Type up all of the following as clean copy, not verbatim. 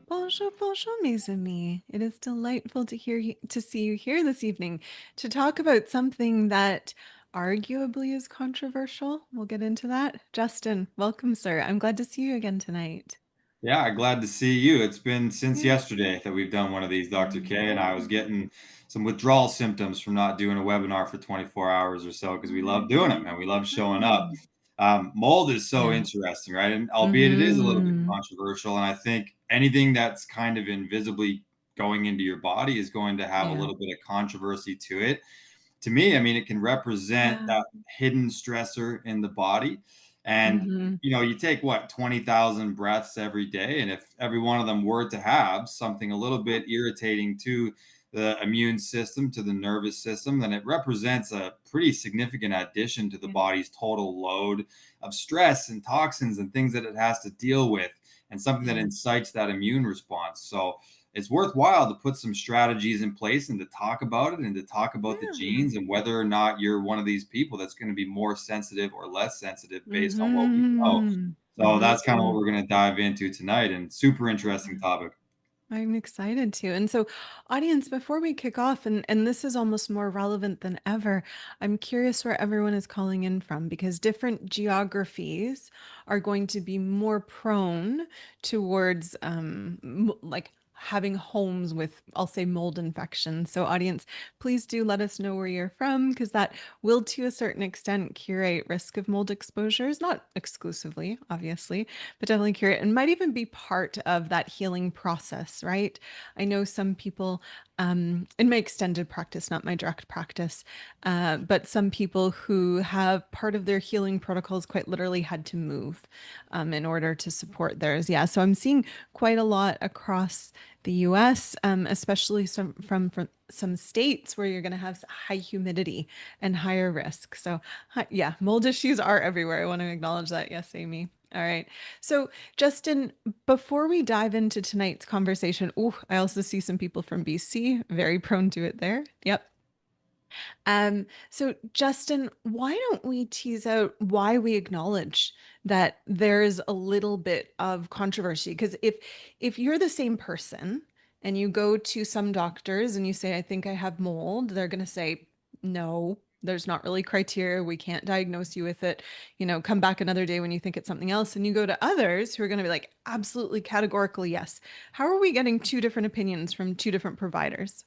Bonjour, bonjour, mes amis. It is delightful to see you here this evening to talk about something that arguably is controversial. We'll get into that. Justin, welcome, sir. I'm glad to see you again tonight. Yeah, glad to see you. It's been since Yeah. yesterday that we've done one of these, Dr. Mm. K, and I was getting some withdrawal symptoms from not doing a webinar for 24 hours or so because we love doing them and we love showing up. Mm. Mold is so Yeah. interesting, right? And albeit it is a little bit Mm-hmm. controversial, and I think anything that's kind of invisibly going into your body is going to have a Yeah. little bit of controversy to it. To me, I mean, it can represent Yeah. that hidden stressor in the body. And, Mm-hmm. you take what, 20,000 breaths every day. And if every one of them were to have something a little bit irritating to the immune system, to the nervous system, then it represents a pretty significant addition to the Yeah. body's total load of stress and toxins and things that it has to deal with, and something that Yeah. incites that immune response. So, it's worthwhile to put some strategies in place and to talk about it and to talk about the Yeah. genes and whether or not you're one of these people that's going to be more sensitive or less sensitive based on what we know. Mm-hmm. So that's kind of Mm-hmm. what we're going to dive into tonight, and super interesting topic. I'm excited to. And so, audience, before we kick off, and this is almost more relevant than ever, I'm curious where everyone is calling in from because different geographies are going to be more prone towards like having homes with, I'll say, mold infection. So, audience, please do let us know where you're from because that will, to a certain extent, curate risk of mold exposures, not exclusively, obviously, but definitely curate and might even be part of that healing process, right? I know some people in my extended practice, not my direct practice, but some people who have part of their healing protocols quite literally had to move in order to support theirs. Yeah, so I'm seeing quite a lot across the US, especially from some states where you're going to have high humidity and higher risk. So, yeah, mold issues are everywhere. I want to acknowledge that. Yes, Amy. All right. So, Justin, before we dive into tonight's conversation, oh, I also see some people from BC, very prone to it there. Yep. So Justin, why don't we tease out why we acknowledge that there's a little bit of controversy? Because if you're the same person and you go to some doctors and you say, I think I have mold, they're going to say, no, there's not really criteria. We can't diagnose you with it. Come back another day when you think it's something else. And you go to others who are going to be like, absolutely categorically, yes. How are we getting two different opinions from two different providers?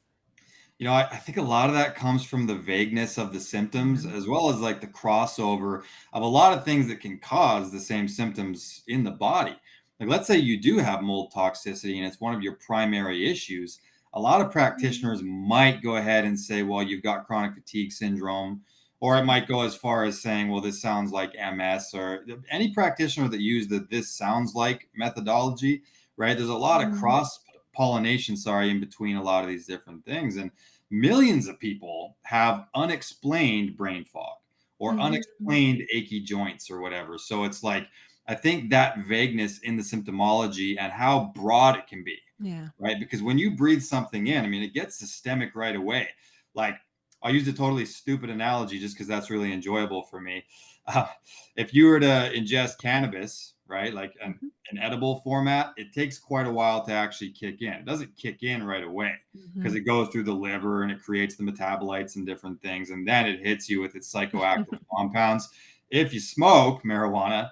I think a lot of that comes from the vagueness of the symptoms, Yeah. as well as like the crossover of a lot of things that can cause the same symptoms in the body. Like, let's say you do have mold toxicity and it's one of your primary issues. A lot of practitioners might go ahead and say, well, you've got chronic fatigue syndrome, or it might go as far as saying, well, this sounds like MS, or any practitioner that used the this sounds like methodology, right? There's a lot of Mhm. cross pollination, sorry, in between a lot of these different things. And millions of people have unexplained brain fog or Mhm. unexplained achy joints or whatever. So it's like, I think that vagueness in the symptomology and how broad it can be, Yeah. right? Because when you breathe something in, I mean, it gets systemic right away. Like, I'll use a totally stupid analogy just because that's really enjoyable for me. Uh, if you were to ingest cannabis, right, like Mhm. an edible format, it takes quite a while to actually kick in. It doesn't kick in right away because Mhm. it goes through the liver and it creates the metabolites and different things. And then it hits you with its psychoactive compounds. If you smoke marijuana,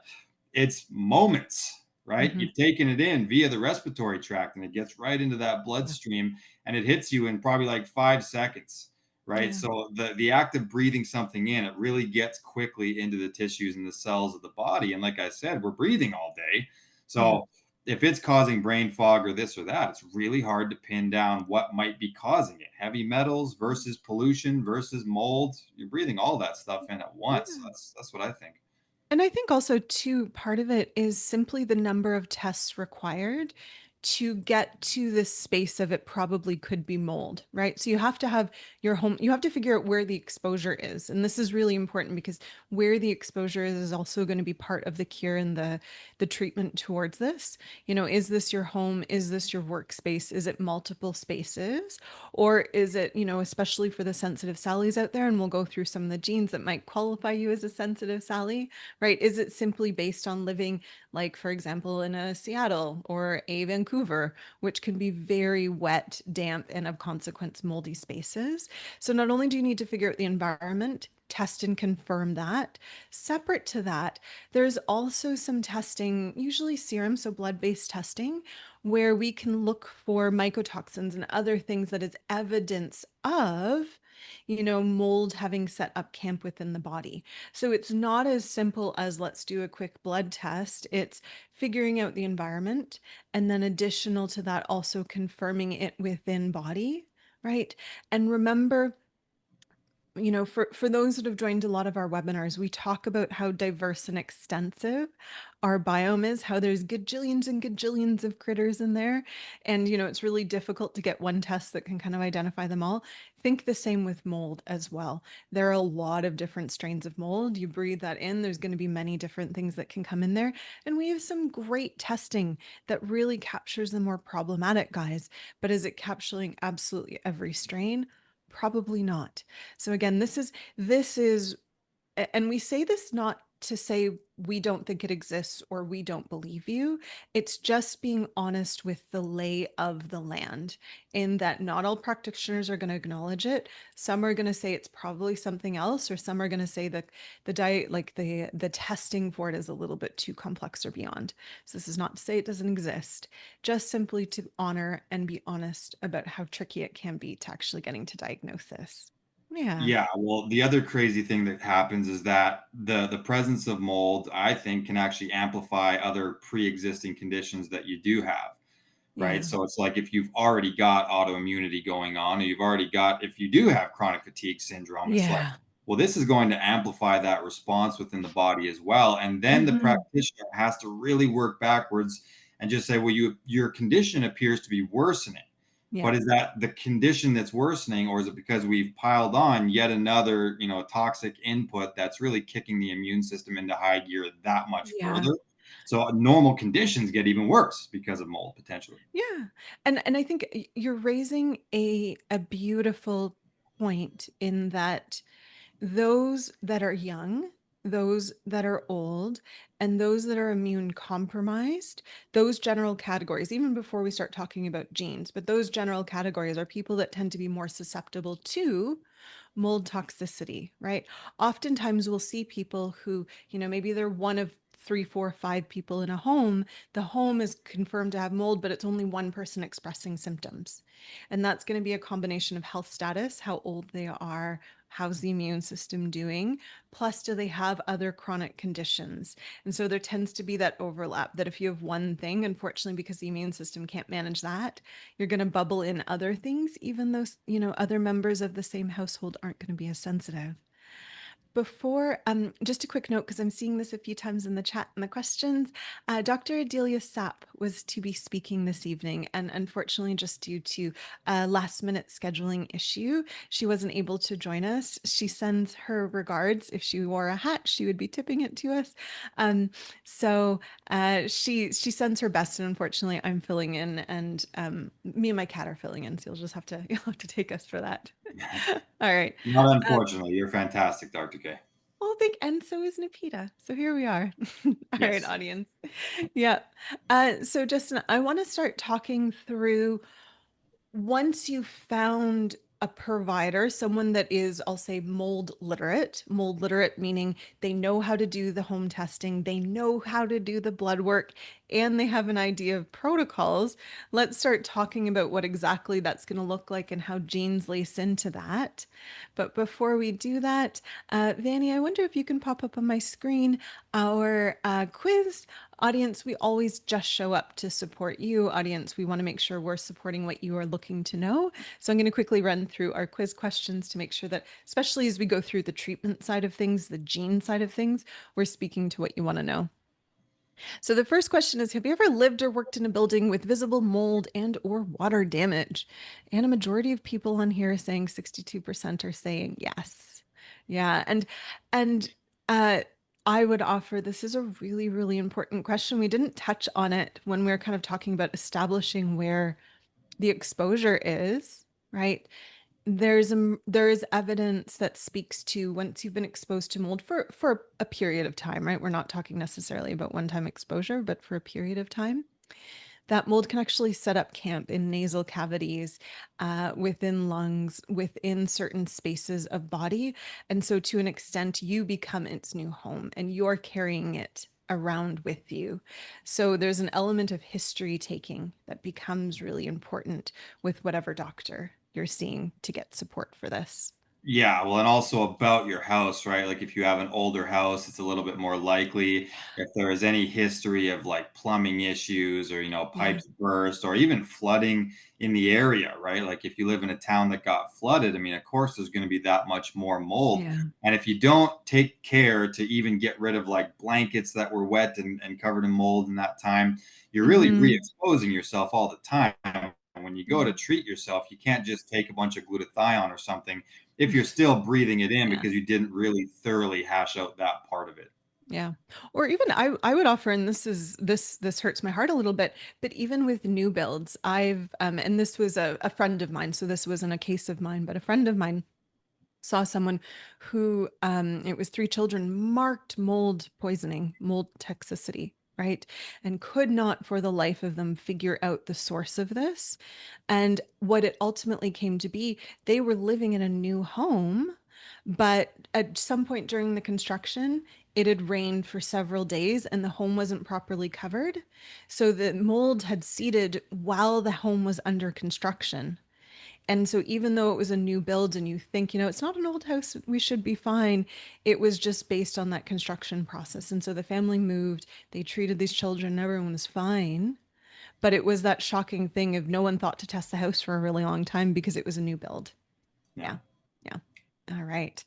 it's moments, right? Mhm. You've taken it in via the respiratory tract and it gets right into that Yeah. bloodstream and it hits you in probably like 5 seconds, right? Yeah. So the act of breathing something in, it really gets quickly into the tissues and the cells of the body. And like I said, we're breathing all day. Yeah. So if it's causing brain fog or this or that, it's really hard to pin down what might be causing it. Heavy metals versus pollution versus mold. You're breathing all that stuff in at once. Yeah. That's what I think. And I think also too, part of it is simply the number of tests required to get to this space of it probably could be mold, right? So you have to have your home, you have to figure out where the exposure is. And this is really important because where the exposure is also going to be part of the cure and the treatment towards this. Is this your home? Is this your workspace? Is it multiple spaces? Or is it, especially for the sensitive Sallys out there, and we'll go through some of the genes that might qualify you as a sensitive Sally, right? Is it simply based on living like, for example, in a Seattle or a Vancouver, which can be very wet, damp, and of consequence, moldy spaces. So not only do you need to figure out the environment, test and confirm that. Separate to that, there's also some testing, usually serum, so blood-based testing, where we can look for mycotoxins and other things that is evidence of, mold having set up camp within the body. So it's not as simple as let's do a quick blood test. It's figuring out the environment and then additional to that, also confirming it within body, right? And remember, for those that have joined a lot of our webinars, we talk about how diverse and extensive our biome is, how there's gajillions and gajillions of critters in there. And, it's really difficult to get one test that can kind of identify them all. Think the same with mold as well. There are a lot of different strains of mold. You breathe that in, there's going to be many different things that can come in there. And we have some great testing that really captures the more problematic guys. But is it capturing absolutely every strain? Probably not. So again, this is and we say this not to say we don't think it exists or we don't believe you. It's just being honest with the lay of the land, in that not all practitioners are going to acknowledge it. Some are going to say it's probably something else, or some are going to say that the diet, like the testing for it, is a little bit too complex or beyond. So this is not to say it doesn't exist, just simply to honor and be honest about how tricky it can be to actually getting to diagnosis. Yeah. Yeah, well, the other crazy thing that happens is that the presence of mold, I think, can actually amplify other pre-existing conditions that you do have, right? Yeah. So it's like if you've already got autoimmunity going on, or you've already got, if you do have chronic fatigue syndrome, it's like, Yeah. well, this is going to amplify that response within the body as well. And then the Mhm. practitioner has to really work backwards and just say, well, your condition appears to be worsening. Yeah. But is that the condition that's worsening, or is it because we've piled on yet another, toxic input that's really kicking the immune system into high gear that much Yeah. further? So normal conditions get even worse because of mold potentially. Yeah. And I think you're raising a beautiful point, in that those that are young, those that are old, and those that are immune compromised, those general categories, even before we start talking about genes, but those general categories are people that tend to be more susceptible to mold toxicity, right? Oftentimes we'll see people who, maybe they're one of three, four, five people in a home. The home is confirmed to have mold, but it's only one person expressing symptoms. And that's going to be a combination of health status, how old they are, how's the immune system doing, plus do they have other chronic conditions. And so there tends to be that overlap, that if you have one thing, unfortunately, because the immune system can't manage that, you're going to bubble in other things, even though, other members of the same household aren't going to be as sensitive. Before, just a quick note, because I'm seeing this a few times in the chat and the questions. Dr. Adelia Sapp was to be speaking this evening, and unfortunately, just due to a last minute scheduling issue, she wasn't able to join us. She sends her regards. If she wore a hat, she would be tipping it to us. Um, she sends her best, and unfortunately, I'm filling in, and me and my cat are filling in. So you'll have to take us for that. All right. Not Uh, unfortunately. You're fantastic, Dr. K. well, thank, and so is Napita. So here we are. All right, Yes. audience. Yeah. So Justin, I want to start talking through, once you've found a provider, someone that is, I'll say, mold literate meaning they know how to do the home testing, they know how to do the blood work, and they have an idea of protocols. Let's start talking about what exactly that's going to look like and how genes lace into that. But before we do that, Vanny, I wonder if you can pop up on my screen our quiz. Audience, we always just show up to support you. Audience, we want to make sure we're supporting what you are looking to know. So I'm going to quickly run through our quiz questions to make sure that, especially as we go through the treatment side of things, the gene side of things, we're speaking to what you want to know. So the first question is, have you ever lived or worked in a building with visible mold and or water damage? And a majority of people on here are saying 62% are saying yes. Yeah, and uh I would offer, this is a really, really important question. We didn't touch on it when we were kind of talking about establishing where the exposure is, right? there is evidence that speaks to once you've been exposed to mold for a period of time, right? We're not talking necessarily about one-time exposure, but for a period of time, that mold can actually set up camp in nasal cavities, within lungs, within certain spaces of body. And so, to an extent, you become its new home and you're carrying it around with you. So, there's an element of history taking that becomes really important with whatever doctor you're seeing to get support for this. Yeah, well, and also about your house, right? Like if you have an older house, it's a little bit more likely if there is any history of like plumbing issues or, Yeah. pipes burst or even flooding in the area, right? Like if you live in a town that got flooded, I mean, of course, there's going to be that much more mold. Yeah. And if you don't take care to even get rid of like blankets that were wet and covered in mold in that time, you're really Hmm. re-exposing yourself all the time. And when you go to treat yourself, you can't just take a bunch of glutathione or something if you're still breathing it in Yeah. because you didn't really thoroughly hash out that part of it. Yeah. Or even I would offer, and this hurts my heart a little bit, but even with new builds, and this was a friend of mine, so this wasn't a case of mine, but a friend of mine saw someone who, it was three children, marked mold poisoning, mold toxicity, right? And could not for the life of them figure out the source of this. And what it ultimately came to be, they were living in a new home, but at some point during the construction, it had rained for several days and the home wasn't properly covered. So the mold had seeded while the home was under construction. And so even though it was a new build and you think, it's not an old house, we should be fine, it was just based on that construction process. And so the family moved, they treated these children, everyone was fine. But it was that shocking thing of no one thought to test the house for a really long time because it was a new build. Yeah. Yeah. Yeah. All right.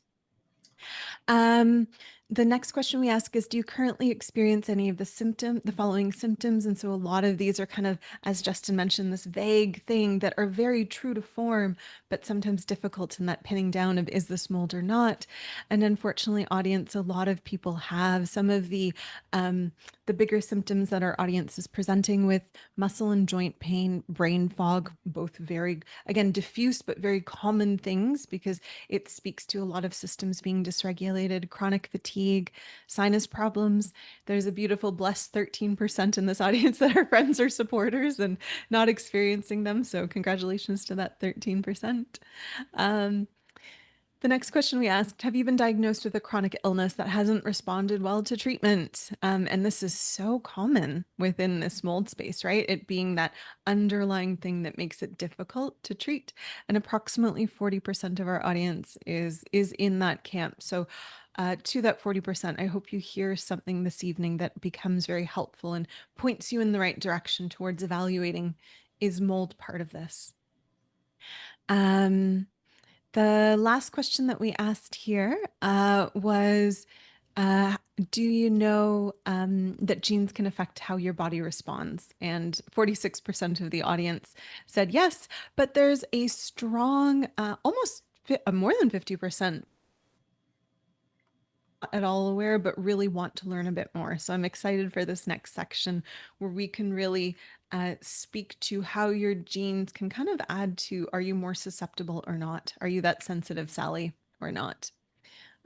Um, the next question we ask is, do you currently experience any of the following symptoms? And so a lot of these are kind of, as Justin mentioned, this vague thing that are very true to form, but sometimes difficult in that pinning down of is this mold or not? And unfortunately, audience, a lot of people have some of the bigger symptoms that our audience is presenting with: muscle and joint pain, brain fog, both very, again, diffuse, but very common things because it speaks to a lot of systems being dysregulated, chronic fatigue, sinus problems. There's a beautiful blessed 13% in this audience that are friends or supporters and not experiencing them. So congratulations to that 13%. Um, the next question we asked: have you been diagnosed with a chronic illness that hasn't responded well to treatment? And this is so common within this mold space, right? It being that underlying thing that makes it difficult to treat. And approximately 40% of our audience is in that camp. So to that 40%, I hope you hear something this evening that becomes very helpful and points you in the right direction towards evaluating, is mold part of this? Um, the last question that we asked here was, uh, do you know that genes can affect how your body responds? And 46% of the audience said yes, but there's a strong, more than 50% at all aware, but really want to learn a bit more. So I'm excited for this next section where we can really speak to how your genes can kind of add to, are you more susceptible or not? Are you that sensitive, Sally, or not?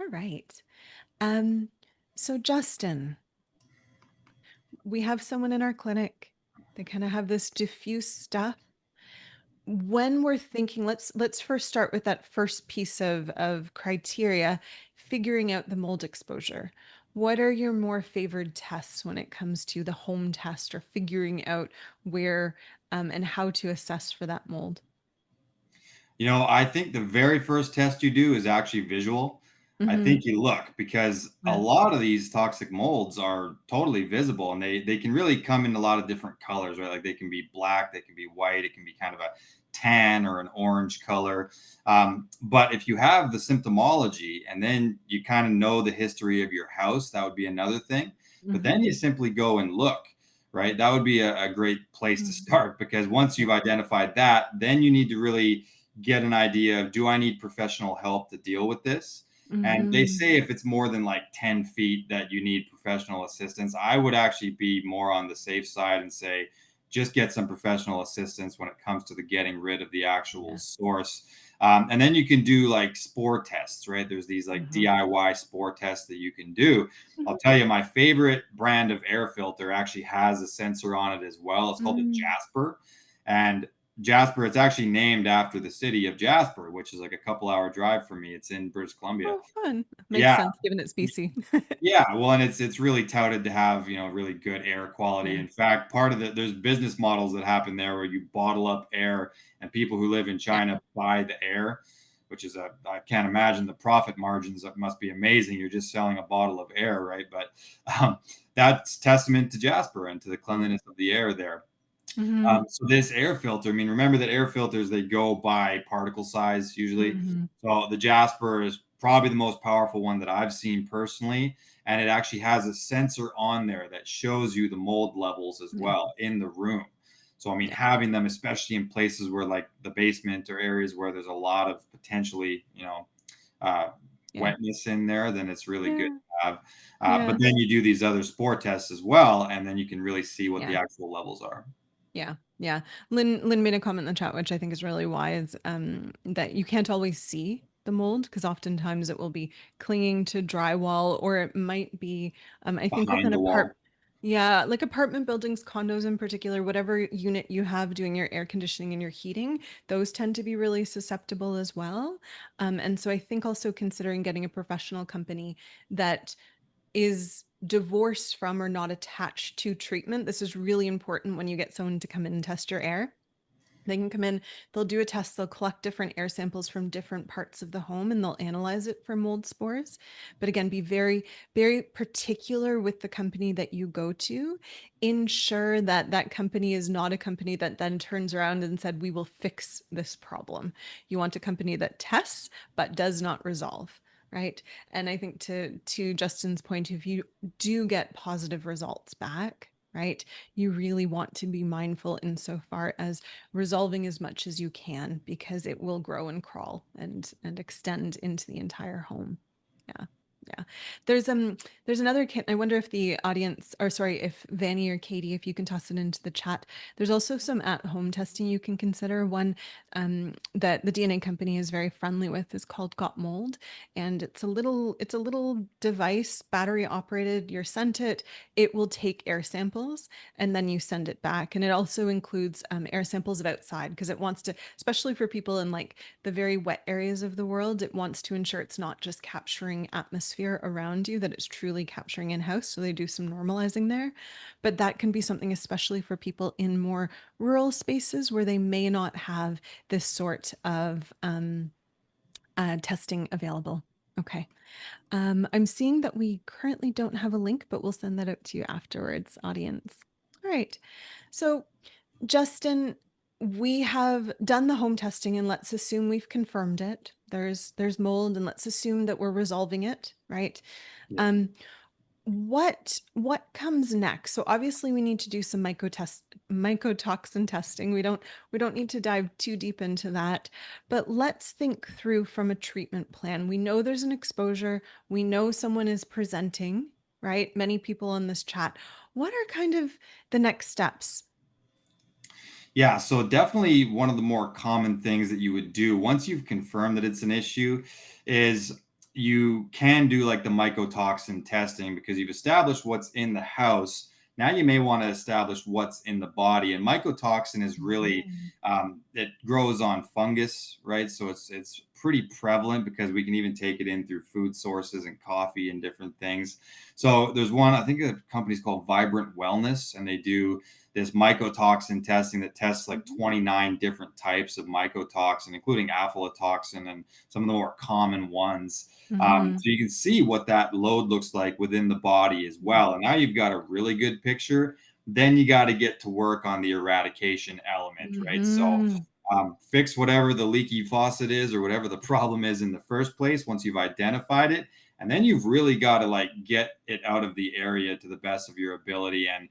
All right. Um, so Justin, we have someone in our clinic. They kind of have this diffuse stuff. When we're thinking, let's first start with that first piece of criteria, figuring out the mold exposure. What are your more favored tests when it comes to the home test or figuring out where and how to assess for that mold? I think the very first test you do is actually visual. I Hmm. think you look because a Yeah. lot of these toxic molds are totally visible and they can really come in a lot of different colors, right? Like they can be black, they can be white, it can be kind of a tan or an orange color. But if you have the symptomology and then you kind of know the history of your house, that would be another thing. But then Hmm. you simply go and look, right? That would be a great place to Hmm. start because once you've identified that, then you need to really get an idea of, do I need professional help to deal with this? And they Hmm. say if it's more than like 10 feet that you need professional assistance. I would actually be more on the safe side and say just get some professional assistance when it comes to the getting rid of the actual Yeah. source. And then you can do like spore tests, right? There's these like Uh-huh. DIY spore tests that you can do. Mhm. I'll tell you, my favorite brand of air filter actually has a sensor on it as well. It's called the Mm. Jasper. And Jasper, it's actually named after the city of Jasper, which is like a couple-hour drive from me. It's in British Columbia. Oh, fun. Makes Yeah, sense given it's BC. yeah, well, and it's really touted to have, really good air quality. Yeah. In fact, part of there's business models that happen there where you bottle up air, and people who live in Yeah. China buy the air, which is I can't imagine the profit margins. That must be amazing. You're just selling a bottle of air, right? But um, that's testament to Jasper and to the Yeah. cleanliness of the air there. Mhm. So this air filter, I mean, remember that air filters, they go by particle size usually. Mhm. So the Jasper is probably the most powerful one that I've seen personally. And it actually has a sensor on there that shows you the mold levels as Yeah. well in the room. So, I mean, Yeah. having them, especially in places where like the basement or areas where there's a lot of potentially, uh, Yeah. wetness in there, then it's really good Yeah. to have. But Yeah. then you do these other spore tests as well, and then you can really see what the Yeah. actual levels are. Yeah, yeah. Lynn made a comment in the chat, which I think is really wise, that you can't always see the mold because oftentimes it will be clinging to drywall, or it might be, I think Behind within the wall. yeah, like apartment buildings, condos in particular, whatever unit you have doing your air conditioning and your heating, those tend to be really susceptible as well. And so I think also considering getting a professional company that is divorced from or not attached to treatment. This is really important when you get someone to come in and test your air. They can come in, they'll do a test, they'll collect different air samples from different parts of the home and they'll analyze it for mold spores. But again, be very, very particular with the company that you go to. Ensure that that company is not a company that then turns around and said, we will fix this problem. You want a company that tests but does not resolve. Right. And I think to Justin's point, if you do get positive results back, right, you really want to be mindful insofar as resolving as much as you can because it will grow and crawl and extend into the entire home. Yeah. Yeah. There's another kit. I wonder if the audience, or sorry, if Vanny or Katie, if you can toss it into the chat. There's also some at-home testing you can consider. One that the DNA company is very friendly with is called Got Mold, and it's a little device, battery operated. You're sent it. It will take air samples and then you send it back. And it also includes air samples of outside because it wants to, especially for people in like the very wet areas of the world, it wants to ensure it's not just capturing atmosphere around you, that it's truly capturing in house. So they do some normalizing there. But that can be something, especially for people in more rural spaces where they may not have this sort of testing available. Okay. I'm seeing that we currently don't have a link, but we'll send that out to you afterwards, audience. All right. So, Justin, we have done the home testing and let's assume we've confirmed it. There's mold and let's assume that we're resolving it, right? Yeah. Um, what comes next? So obviously we need to do some mycotoxin testing. We don't need to dive too deep into that, but let's think through from a treatment plan. We know there's an exposure. We know someone is presenting, right? Many people in this chat. What are kind of the next steps? Yeah, so definitely one of the more common things that you would do once you've confirmed that it's an issue is you can do like the mycotoxin testing because you've established what's in the house. Now you may want to establish what's in the body, and mycotoxin is really Mhm. it grows on fungus, right? So it's pretty prevalent because we can even take it in through food sources and coffee and different things. So there's one, I think the company's called Vibrant Wellness, and they do this mycotoxin testing that tests like Mhm. 29 different types of mycotoxin, including aflatoxin and some of the more common ones. Mhm. So you can see what that load looks like within the body as well. And now you've got a really good picture. Then you got to get to work on the eradication element, right? So Mhm. fix whatever the leaky faucet is or whatever the problem is in the first place once you've identified it. And then you've really got to like get it out of the area to the best of your ability and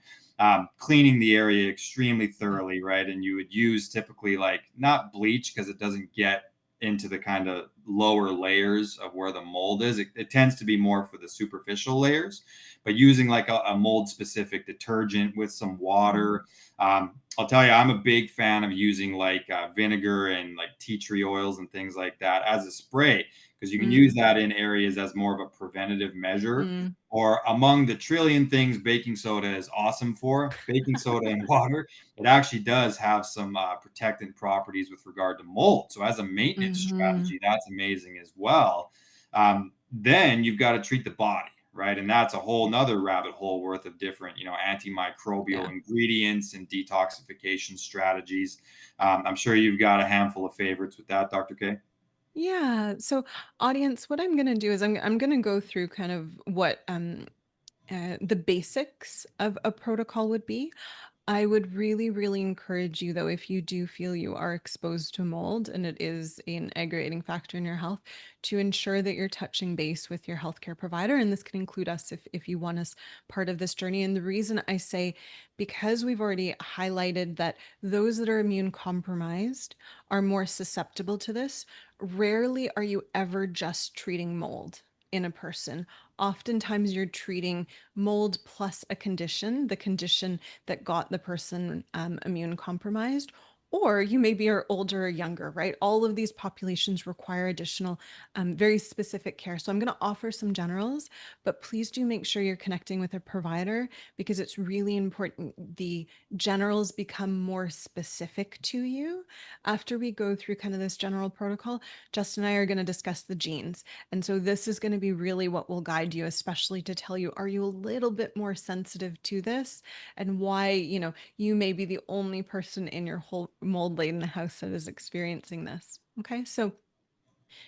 cleaning the area extremely Yeah. thoroughly, right? And you would use typically like not bleach because it doesn't get into the kind of lower layers of where the mold is. It tends to be more for the superficial layers, but using like a mold specific detergent with some Mm, water. I'll tell you, I'm a big fan of using like vinegar and like tea tree oils and things like that as a spray, because you can use mm, that in areas as more of a preventative measure. mm. Or among the trillion things baking soda is awesome for, baking soda and water, it actually does have some protectant properties with regard to mold. So as a maintenance Mhm. strategy, that's amazing as well. Then you've got to treat the body, right? And that's a whole nother rabbit hole worth of different, antimicrobial Yeah. ingredients and detoxification strategies. I'm sure you've got a handful of favorites with that, Dr. K. Yeah. So, audience, what I'm gonna do is I'm gonna go through kind of what the basics of a protocol would be. I would really, really encourage you, though, if you do feel you are exposed to mold and it is an aggravating factor in your health, to ensure that you're touching base with your healthcare provider. And this can include us if you want us part of this journey. And the reason I say, because we've already highlighted that those that are immune compromised are more susceptible to this, rarely are you ever just treating mold in a person. Oftentimes, you're treating mold plus a condition, the condition that got the person immune compromised, or you maybe are older or younger, right? All of these populations require additional, very specific care. So I'm going to offer some generals, but please do make sure you're connecting with a provider because it's really important the generals become more specific to you. After we go through kind of this general protocol, Justin and I are going to discuss the genes. And so this is going to be really what will guide you, especially to tell you, are you a little bit more sensitive to this? And why, you may be the only person in your whole mold laden house that is experiencing this. Okay, so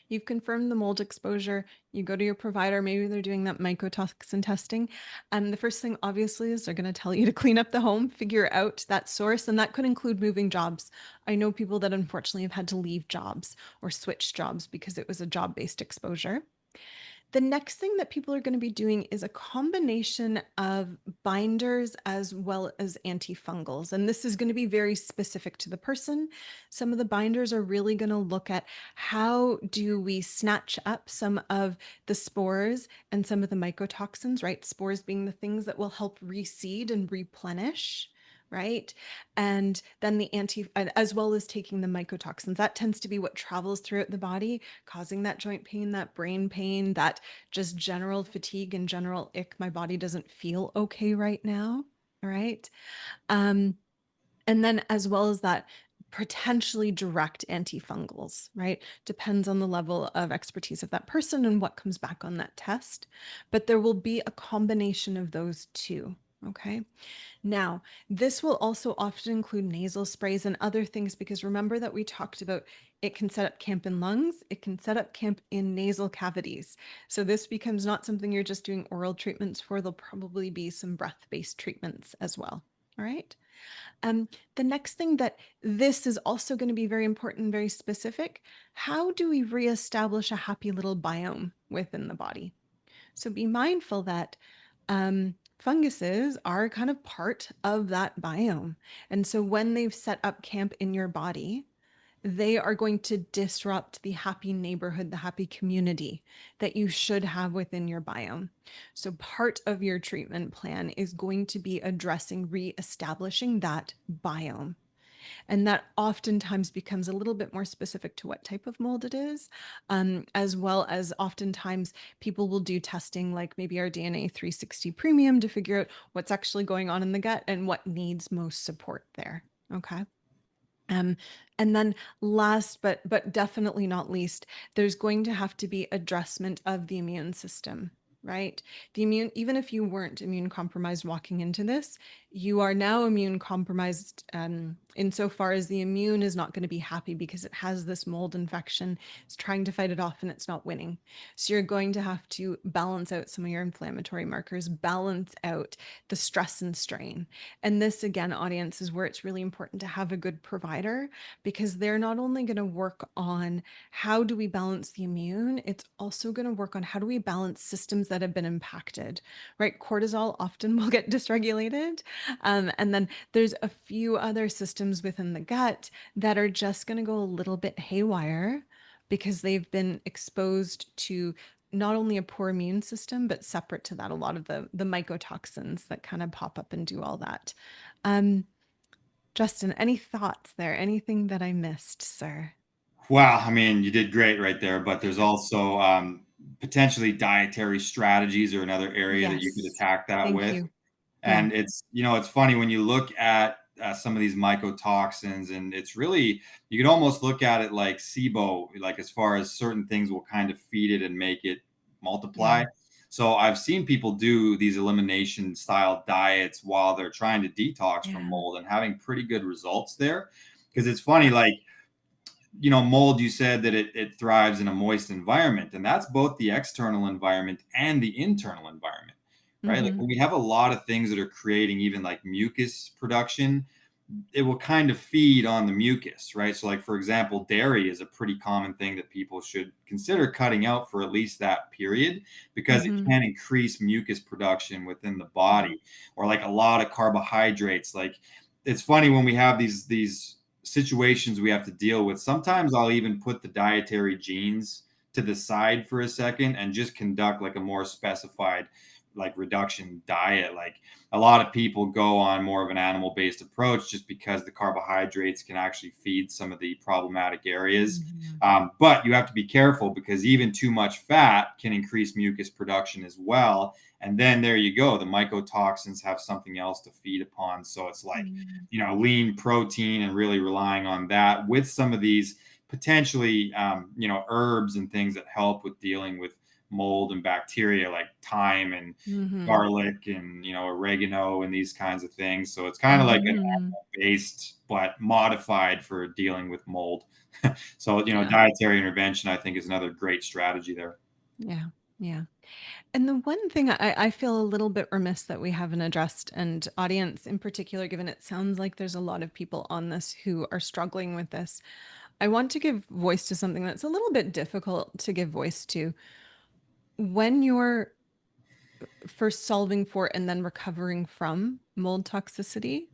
you've confirmed the mold exposure. You go to your provider, maybe they're doing that mycotoxin testing. And the first thing, obviously, is they're going to tell you to clean up the home, figure out that source. And that could include moving jobs. I know people that unfortunately have had to leave jobs or switch jobs because it was a job based exposure. The next thing that people are going to be doing is a combination of binders as well as antifungals. And this is going to be very specific to the person. Some of the binders are really going to look at how do we snatch up some of the spores and some of the mycotoxins, right? Spores being the things that will help reseed and replenish. Right. And then the as well as taking the mycotoxins, that tends to be what travels throughout the body, causing that joint pain, that brain pain, that just general fatigue and general ick. My body doesn't feel okay right now. All right. Um, and then as well as that, potentially direct antifungals, right? Depends on the level of expertise of that person and what comes back on that test. But there will be a combination of those two. Okay. Now, this will also often include nasal sprays and other things because remember that we talked about it can set up camp in lungs, it can set up camp in nasal cavities. So this becomes not something you're just doing oral treatments for, there'll probably be some breath-based treatments as well. All right. Um, the next thing that this is also going to be very important, very specific. How do we reestablish a happy little biome within the body? So be mindful that funguses are kind of part of that biome. And so when they've set up camp in your body, they are going to disrupt the happy neighborhood, the happy community that you should have within your biome. So, part of your treatment plan is going to be addressing reestablishing that biome. And that oftentimes becomes a little bit more specific to what type of mold it is, as well as oftentimes people will do testing like maybe our DNA 360 premium to figure out what's actually going on in the gut and what needs most support there. Okay. Um, and then last but definitely not least, there's going to have to be addressment of the immune system, right? The immune, even if you weren't immune compromised walking into this, you are now immune compromised insofar as the immune is not going to be happy because it has this mold infection. It's trying to fight it off and it's not winning. So you're going to have to balance out some of your inflammatory markers, balance out the stress and strain. And this, again, audience, is where it's really important to have a good provider because they're not only going to work on how do we balance the immune, it's also going to work on how do we balance systems that have been impacted, right? Cortisol often will get dysregulated. And then there's a few other systems within the gut that are just going to go a little bit haywire because they've been exposed to not only a poor immune system, but separate to that, a lot of the mycotoxins that kind of pop up and do all that. Um, Justin, any thoughts there? Anything that I missed, sir? Wow, I mean, you did great right there, but there's Okay. also potentially dietary strategies or another area that you could Yes. attack that Thank with. you. Yeah. And it's funny when you look at some of these mycotoxins, and it's really, you could almost look at it like SIBO, like as far as certain things will kind of feed it and make it Yeah. multiply. So I've seen people do these elimination style diets while they're trying to detox from Yeah. mold and having pretty good results there. Because it's funny, like, mold, you said that it thrives in a moist environment, and that's both the external environment and the internal environment, right? Like Mm-hmm. when we have a lot of things that are creating even like mucus production, it will kind of feed on the mucus, right? So, like, for example, dairy is a pretty common thing that people should consider cutting out for at least that period because it Mm-hmm. can increase mucus production within the Yeah. body, or like a lot of carbohydrates. Like, it's funny when we have these situations we have to deal with. Sometimes I'll even put the dietary genes to the side for a second and just conduct like a more specified like reduction diet. Like, a lot of people go on more of an animal based approach just because the carbohydrates can actually feed some of the problematic areas. Mm-hmm. But you have to be careful because even too much fat can increase mucus production as well. And then there you go. The mycotoxins have something else to feed upon. So it's like, Mm-hmm. lean protein and really relying on that with some of these potentially, herbs and things that help with dealing with mold and bacteria like thyme and Mm-hmm. garlic and oregano and these kinds of things. So it's kind of like an Mm-hmm. based but modified for dealing with mold. So Yeah. dietary intervention I think is another great strategy there. Yeah. Yeah. And the one thing I feel a little bit remiss that we haven't addressed, and audience in particular, given it sounds like there's a lot of people on this who are struggling with this, I want to give voice to something that's a little bit difficult to give voice to. When you're first solving for and then recovering from mold toxicity,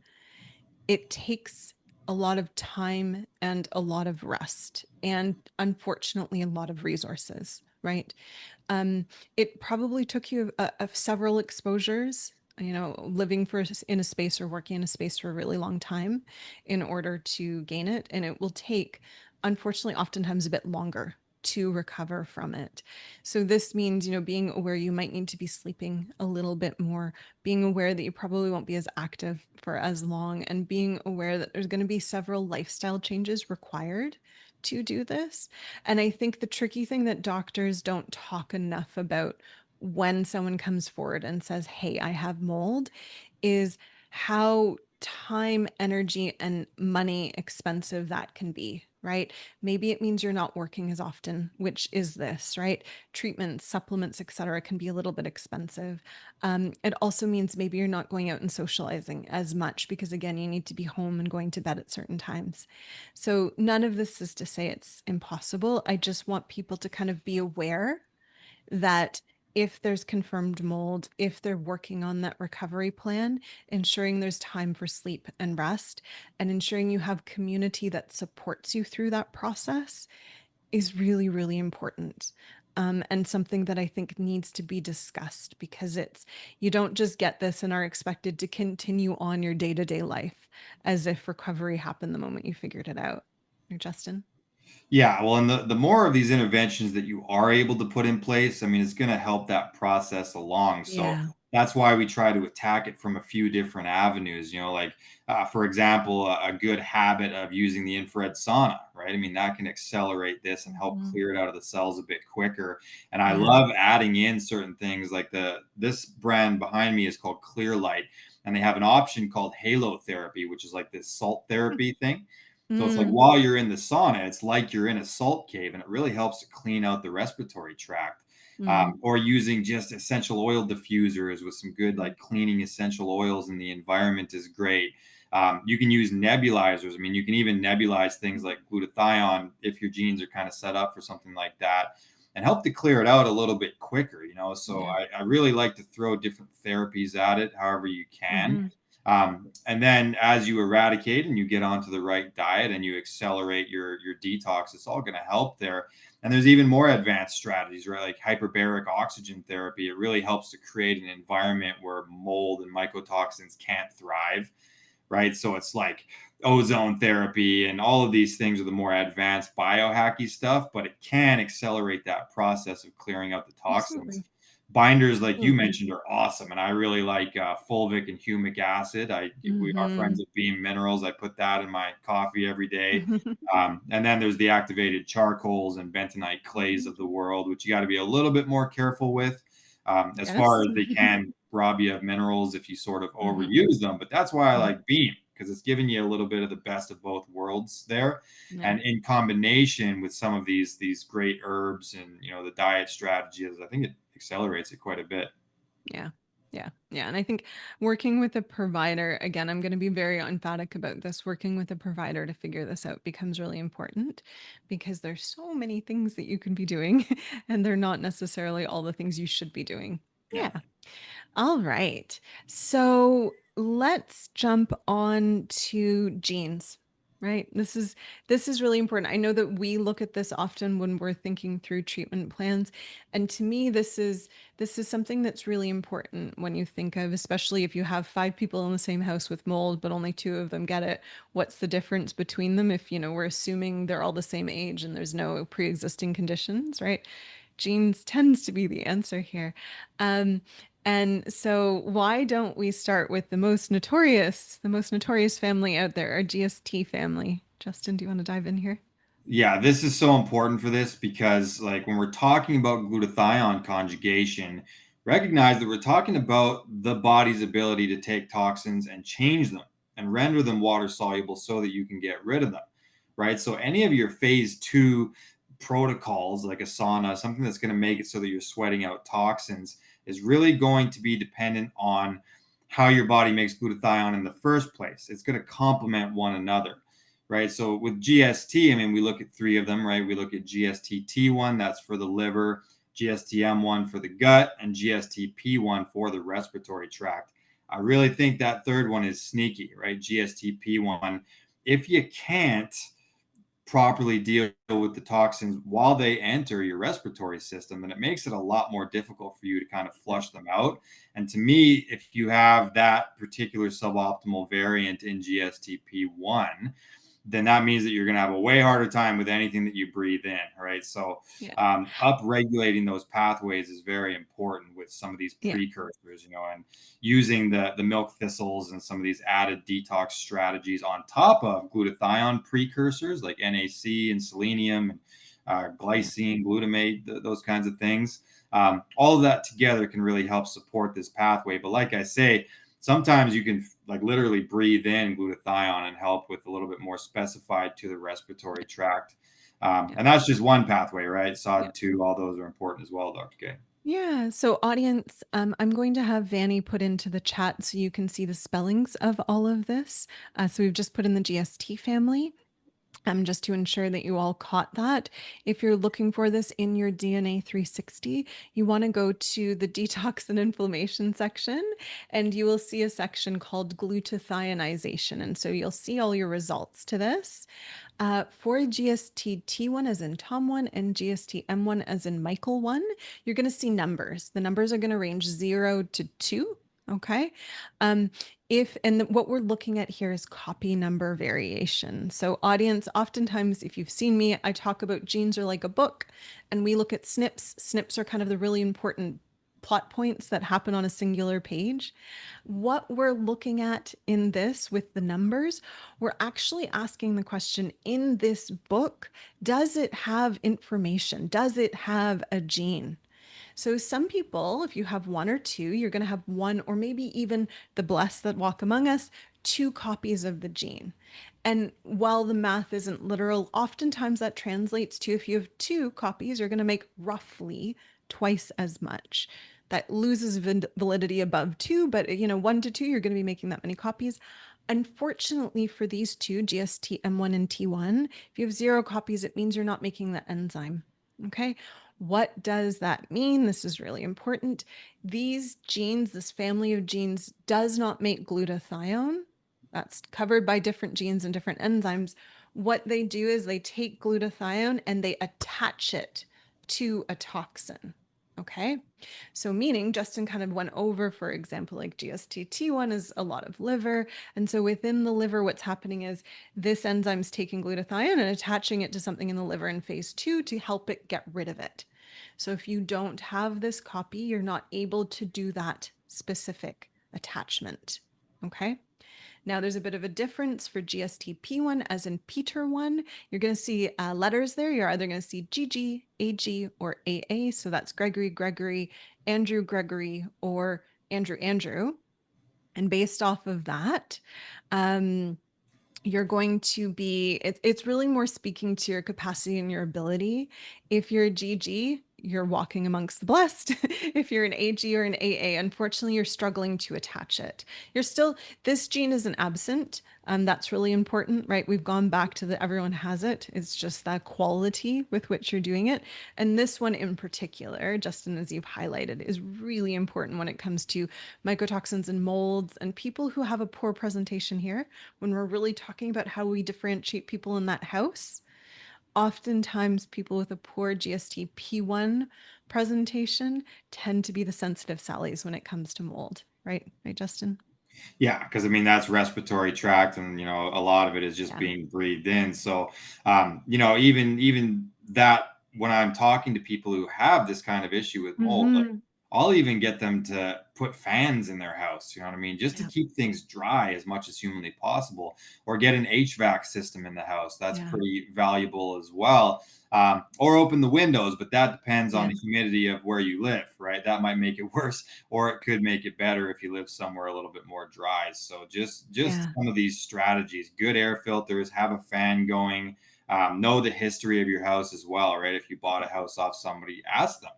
it takes a lot of time and a lot of rest, and unfortunately, a lot of resources, right? Um, it probably took you several exposures, living in a space or working in a space for a really long time in order to gain it. And it will take, unfortunately, oftentimes a bit longer to recover from it. So this means, being aware you might need to be sleeping a little bit more, being aware that you probably won't be as active for as long, and being aware that there's going to be several lifestyle changes required to do this. And I think the tricky thing that doctors don't talk enough about when someone comes forward and says, "Hey, I have mold," is how time, energy, and money expensive that can be, right? Maybe it means you're not working as often, which is this, right? Treatments, supplements, etc., can be a little bit expensive. It also means maybe you're not going out and socializing as much because, again, you need to be home and going to bed at certain times. So, none of this is to say it's impossible. I just want people to kind of be aware that if there's confirmed mold, if they're working on that recovery plan, ensuring there's time for sleep and rest, and ensuring you have community that supports you through that process is really, really important. And something that I think needs to be discussed, because you don't just get this and are expected to continue on your day to day life as if recovery happened the moment you figured it out. Or Justin? Yeah, well, and the more of these interventions that you are able to put in place, I mean, it's going to help that process along. So Yeah. that's why we try to attack it from a few different avenues. Like, for example, a good habit of using the infrared sauna, right? I mean, that can accelerate this and help Mhm. clear it out of the cells a bit quicker. And I Yeah. love adding in certain things like this brand behind me is called Clear Light, and they have an option called Halo Therapy, which is like this salt therapy thing. So it's like Mm, while you're in the sauna, it's like you're in a salt cave, and it really helps to clean out the respiratory tract. mm, Or using just essential oil diffusers with some good mm, like cleaning essential oils in the environment is great. You can use nebulizers. I mean, you can even nebulize things like glutathione if your genes are kind of set up for something like that, and help to clear it out a little bit quicker. So yeah. I really like to throw different therapies at it, however you can. Mhm. And then as you eradicate and you get onto the right diet and you accelerate your detox, it's all going to help there. And there's even more advanced strategies, right? Like hyperbaric oxygen therapy. It really helps to create an environment where mold and mycotoxins can't thrive, right? So it's like ozone therapy and all of these things are the more advanced biohacky stuff, but it can accelerate that process of clearing out the toxins. Absolutely. Binders, like you Absolutely. mentioned, are awesome, and I really like fulvic and humic acid. We are Hmm. friends of Beam Minerals. I put that in my coffee every day. And then there's the activated charcoals and bentonite clays of the world, which you got to be a little bit more careful with, as far Yes. as they can rob you of minerals if you sort of Hmm. overuse them. But that's why I Hmm. like Beam, because it's giving you a little bit of the best of both worlds there, Yeah. and in combination with some of these great herbs and the diet strategies, I think it accelerates it quite a bit. Yeah. Yeah. Yeah. And I think working with a provider, again, I'm going to be very emphatic about this. Working with a provider to figure this out becomes really important because there's so many things that you can be doing, and they're not necessarily all the things you should be doing. Yeah. Yeah. All right. So let's jump on to genes, right? This is really important. I know that we look at this often when we're thinking through treatment plans, and to me this is something that's really important when you think of, especially if you have five people in the same house with mold but only two of them get it. What's the difference between them if, we're assuming they're all the same age and there's no pre-existing conditions, right? Genes tends to be the answer here. Um, and so why don't we start with the most notorious family out there, our GST family? Justin, do you want to dive in here? Yeah, this is so important for this because, like, when we're talking about glutathione conjugation, recognize that we're talking about the body's ability to take toxins and change them and render them water soluble so that you can get rid of them, right? So, any of your phase two protocols, like a sauna, something that's going to make it so that you're sweating out toxins, is really going to be dependent on how your body makes glutathione in the first place. It's going to complement one another, right? So with GST, I mean, we look at three of them, right? We look at GSTT1, that's for the liver, GSTM1 for the gut, and GSTP1 for the respiratory tract. I really think that third one is sneaky, right? GSTP1. If you can't properly deal with the toxins while they enter your respiratory system, then it makes it a lot more difficult for you to kind of flush them out. And to me, if you have that particular suboptimal variant in GSTP1, then that means that you're going to have a way harder time with anything that you breathe in, right? So, Yeah. up regulating those pathways is very important with some of these Yeah. precursors, and using the milk thistles and some of these added detox strategies on top of glutathione precursors like NAC and selenium and Yeah. glycine, glutamate, those kinds of things. All of that together can really help support this pathway. But like I say, sometimes you can like literally breathe in glutathione and help with a little bit more specified to the respiratory tract. Yeah. And that's just one pathway, right? Yeah. SOD2, all those are important as well, Dr. K. Yeah. So, audience, I'm going to have Vanny put into the chat so you can see the spellings of all of this. So, we've just put in the GST family. Just to ensure that you all caught that. If you're looking for this in your DNA 360, you want to go to the detox and inflammation section, and you will see a section called glutathinization. And so you'll see all your results to this. For GST-T1 as in Tom1 and GST-M1 as in Michael1, you're going to see numbers. The numbers are going to range 0 to 2. Okay. If and what we're looking at here is copy number variation. So, audience, oftentimes, if you've seen me, I talk about genes are like a book, and we look at SNPs. SNPs are kind of the really important plot points that happen on a singular page. What we're looking at in this with the numbers, we're actually asking the question in this book, does it have information? Does it have a gene? So, some people, if you have one or two, you're going to have one or maybe even the blessed that walk among us, two copies of the gene. And while the math isn't literal, oftentimes that translates to if you have two copies, you're going to make roughly twice as much. That loses validity above two, but 1 to 2, you're going to be making that many copies. Unfortunately for these two, GST M1 and T1, if you have 0 copies, it means you're not making the enzyme. Okay. What does that mean? This is really important. These genes, this family of genes, does not make glutathione. That's covered by different genes and different enzymes. What they do is they take glutathione and they attach it to a toxin. Okay. So, meaning Justin kind of went over, for example, like GSTT1 is a lot of liver. And so within the liver, what's happening is this enzyme is taking glutathione and attaching it to something in the liver in phase 2 to help it get rid of it. So if you don't have this copy, you're not able to do that specific attachment. Okay. Now there's a bit of a difference for GSTP1 as in Peter1. You're going to see letters there. You're either going to see GG, AG, or AA. So that's Gregory, Gregory, Andrew, Gregory, or Andrew, Andrew. And based off of that, you're going to be, it's really more speaking to your capacity and your ability. If you're a GG, you're walking amongst the blessed. If you're an AG or an AA, unfortunately, you're struggling to attach it. You're still, this gene isn't absent. That's really important, right? We've gone back to the everyone has it. It's just that quality with which you're doing it. And this one in particular, Justin, as you've highlighted, is really important when it comes to mycotoxins and molds and people who have a poor presentation here. When we're really talking about how we differentiate people in that house, oftentimes people with a poor GSTP1 presentation tend to be the sensitive Sallys when it comes to mold, right? Right, Justin? Yeah, because I mean that's respiratory tract, and a lot of it is just Yeah. being breathed in. So, even that when I'm talking to people who have this kind of issue with mold, like Mm-hmm. I'll even get them to put fans in their house. You know what I mean, just to Yeah. keep things dry as much as humanly possible, or get an HVAC system in the house. That's Yeah. pretty valuable as well. Or open the windows, but that depends on Yeah. the humidity of where you live, right? That might make it worse, or it could make it better if you live somewhere a little bit more dry. So just Yeah. some of these strategies: good air filters, have a fan going, know the history of your house as well, right? If you bought a house off somebody, ask them.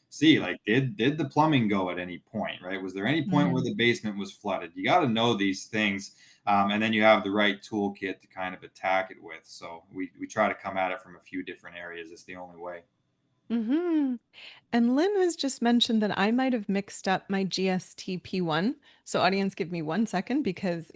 See, like, did the plumbing go at any point, right? Was there any point where Mm. the basement was flooded? You got to know these things, and then you have the right toolkit to kind of attack it with. So we try to come at it from a few different areas. It's the only way. Mm-hmm. And Lynn has just mentioned that I might have mixed up my GSTP1. So, audience, give me 1 second because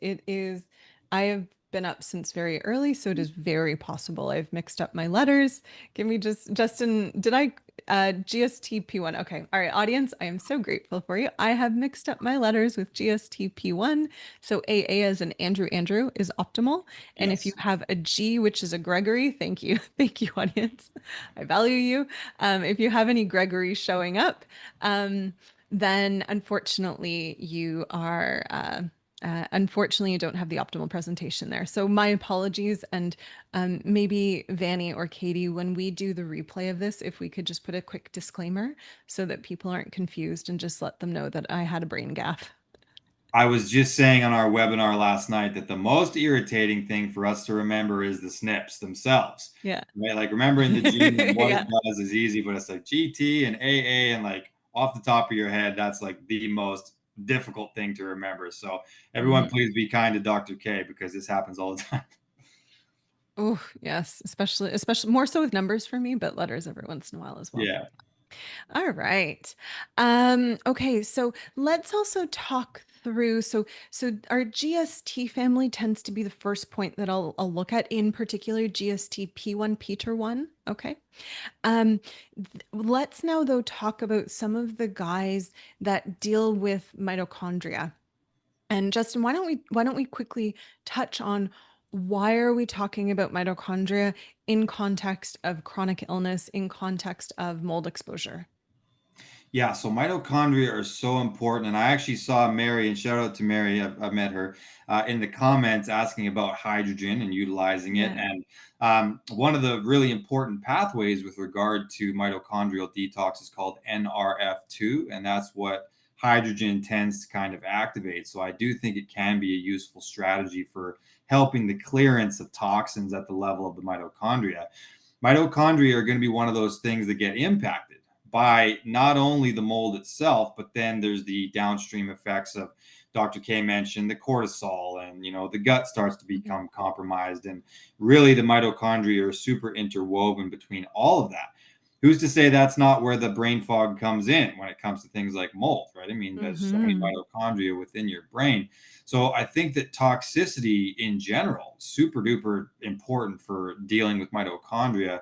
I have been up since very early. So, it is very possible I've mixed up my letters. Give me just, Justin, did I, GSTP1? Okay. All right, audience, I am so grateful for you. I have mixed up my letters with GSTP1. So, AA as an Andrew, Andrew is optimal. And if you Yes. have a G, which is a Gregory, thank you. Thank you, audience. I value you. If you have any Gregory showing up, then unfortunately you don't have the optimal presentation there. So my apologies, and maybe Vanny or Katie, when we do the replay of this, if we could just put a quick disclaimer so that people aren't confused and just let them know that I had a brain gaffe. I was just saying on our webinar last night that the most irritating thing for us to remember is the SNPs themselves. Yeah. Right? Like remembering the gene and what it Yeah. does is easy, but it's like GT and AA and like off the top of your head, that's like the most difficult thing to remember. So everyone Mhm. please be kind to Dr. K because this happens all the time. Oh, yes, especially more so with numbers for me, but letters every once in a while as well. Yeah. All right. Okay, so let's also talk through so our GST family tends to be the first point that I'll look at, in particular GST P1 Peter 1. Okay. Um let's now though talk about some of the guys that deal with mitochondria. And Justin, why don't we quickly touch on why are we talking about mitochondria in context of chronic illness, in context of mold exposure? Yeah, so mitochondria are so important. And I actually saw Mary, and shout out to Mary, I've met her, in the comments asking about hydrogen and utilizing it. Yeah. And one of the really important pathways with regard to mitochondrial detox is called NRF2. And that's what hydrogen tends to kind of activate. So I do think it can be a useful strategy for helping the clearance of toxins at the level of the mitochondria. Mitochondria are going to be one of those things that get impacted by not only the mold itself, but then there's the downstream effects of Dr. K mentioned the cortisol, and the gut starts to Mhm. become compromised, and really the mitochondria are super interwoven between all of that. who's to say that's not where the brain fog comes in when it comes to things like mold, right? I mean, there's so many Hmm. mitochondria within your brain. So I think that toxicity in general is super duper important for dealing with mitochondria.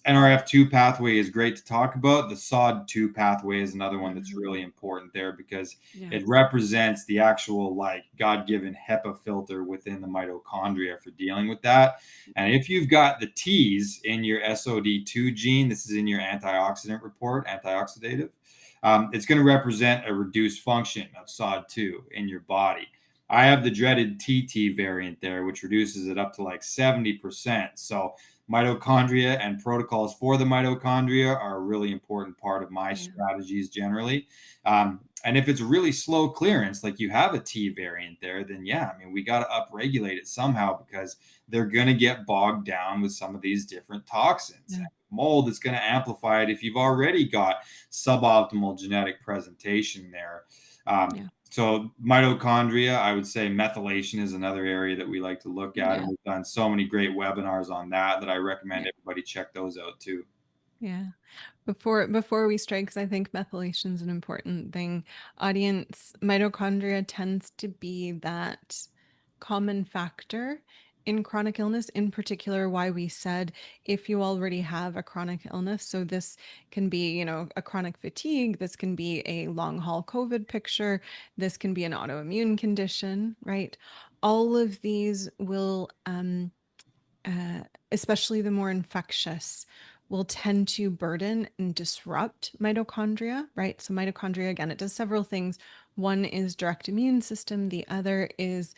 NRF2 pathway is great to talk about. The SOD2 pathway is another one that's Hmm. really important there because Yeah. it represents the actual like God-given HEPA filter within the mitochondria for dealing with that. And if you've got the T's in your SOD2 gene, this is in your antioxidant report, antioxidative, it's going to represent a reduced function of SOD2 in your body. I have the dreaded TT variant there, which reduces it up to like 70%. So mitochondria and protocols for the mitochondria are a really important part of my Yeah. strategies generally. And if it's really slow clearance, like you have a T variant there, then yeah, I mean, we got to upregulate it somehow because they're going to get bogged down with some of these different toxins. Yeah. Mold is going to amplify it if you've already got suboptimal genetic presentation there. Yeah. So mitochondria, I would say methylation is another area that we like to look at, and Yeah. we've done so many great webinars on that I recommend Yeah. everybody check those out too. Yeah. Before we strike, because I think methylation is an important thing. Audience, mitochondria tends to be that common factor in chronic illness, in particular, why we said if you already have a chronic illness, so this can be, a chronic fatigue, this can be a long haul COVID picture, this can be an autoimmune condition, right? All of these will uh, especially the more infectious, will tend to burden and disrupt mitochondria, right? So, mitochondria, again, it does several things. One is direct immune system, the other is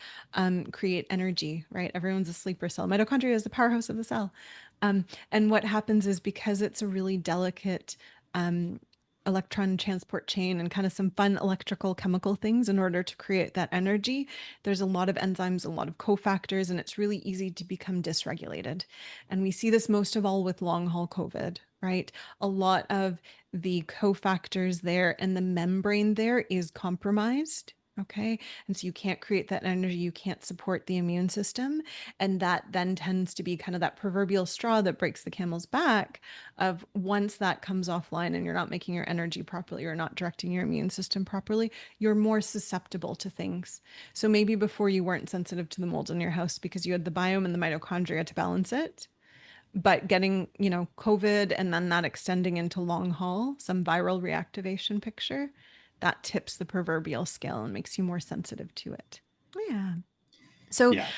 create energy, right? Everyone's a sleeper cell. Mitochondria is the powerhouse of the cell. And what happens is because it's a really delicate um, electron transport chain and kind of some fun electrical chemical things in order to create that energy, there's a lot of enzymes, a lot of cofactors, and it's really easy to become dysregulated. And we see this most of all with long haul COVID, right? A lot of the cofactors there and the membrane there is compromised. Okay. And so you can't create that energy. You can't support the immune system. And that then tends to be kind of that proverbial straw that breaks the camel's back of once that comes offline and you're not making your energy properly or not directing your immune system properly, you're more susceptible to things. So maybe before you weren't sensitive to the mold in your house because you had the biome and the mitochondria to balance it. But getting, COVID and then that extending into long haul, some viral reactivation picture, that tips the proverbial scale and makes you more sensitive to it. Yeah. So, Yeah.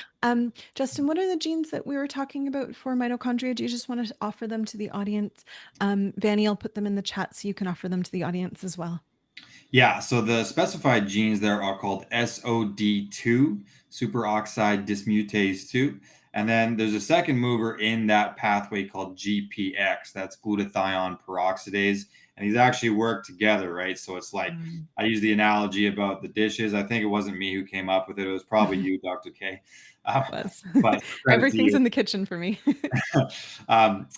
Justin, what are the genes that we were talking about for mitochondria? Do you just want to offer them to the audience? Vanny, I'll put them in the chat so you can offer them to the audience as well. Yeah, so the specified genes there are called SOD2, superoxide dismutase 2. And then there's a second mover in that pathway called GPX, that's glutathione peroxidase. And these actually work together, right? So it's like, Mm. I use the analogy about the dishes. I think it wasn't me who came up with it, it was probably you, Dr. K. Uh, Was. but credit to Everything's you. in the kitchen for me.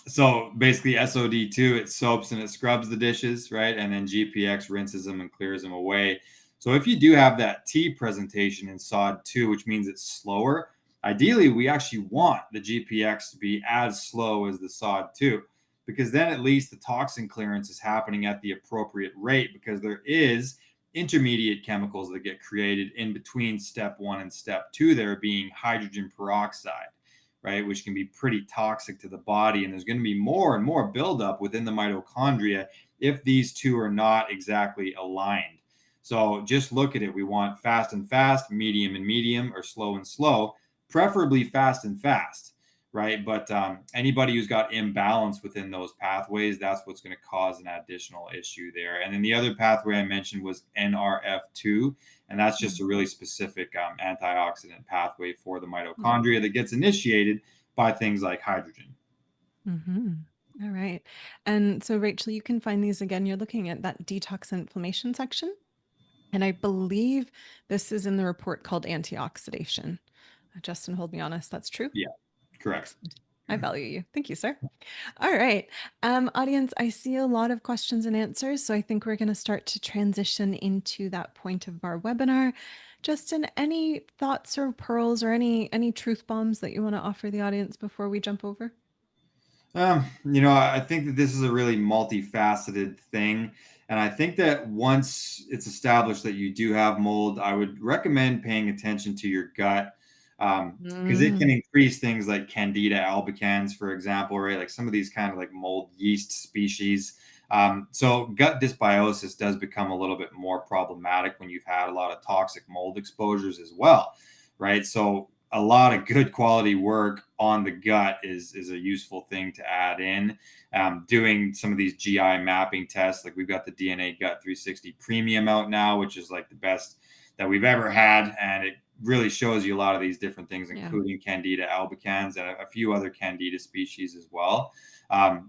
So basically, SOD2 it soaps and it scrubs the dishes, right? And then GPX rinses them and clears them away. So if you do have that T presentation in SOD2, which means it's slower, ideally we actually want the GPX to be as slow as the SOD2 because then at least the toxin clearance is happening at the appropriate rate because there is intermediate chemicals that get created in between step 1 and step 2 there being hydrogen peroxide, right, which can be pretty toxic to the body. And there's going to be more and more buildup within the mitochondria if these two are not exactly aligned. So just look at it. We want fast and fast, medium and medium, or slow and slow, preferably fast and fast, right? But anybody who's got imbalance within those pathways, that's what's going to cause an additional issue there. And then the other pathway I mentioned was NRF2, and that's just a really specific antioxidant pathway for the Yeah. mitochondria that gets initiated by things like hydrogen. Mm-hmm. All right. And so, Rachel, you can find these again. You're looking at that detox and inflammation section. And I believe this is in the report called Antioxidation. Justin, hold me honest. That's true. Yeah, correct. Excellent. I value you. Thank you, sir. All right. Audience, I see a lot of questions and answers. So I think we're going to start to transition into that point of our webinar. Justin, any thoughts or pearls or any truth bombs that you want to offer the audience before we jump over? I think that this is a really multifaceted thing. And I think that once it's established that you do have mold, I would recommend paying attention to your gut, because it can Mm, increase things like Candida albicans, for example, right? Like some of these kind of like mold yeast species. So gut dysbiosis does become a little bit more problematic when you've had a lot of toxic mold exposures as well, right? So a lot of good quality work on the gut is a useful thing to add in. Doing some of these GI mapping tests, like we've got the DNA Gut 360 Premium out now, which is like the best that we've ever had, and it really shows you a lot of these different things, yeah. including Candida albicans and a few other Candida species as well.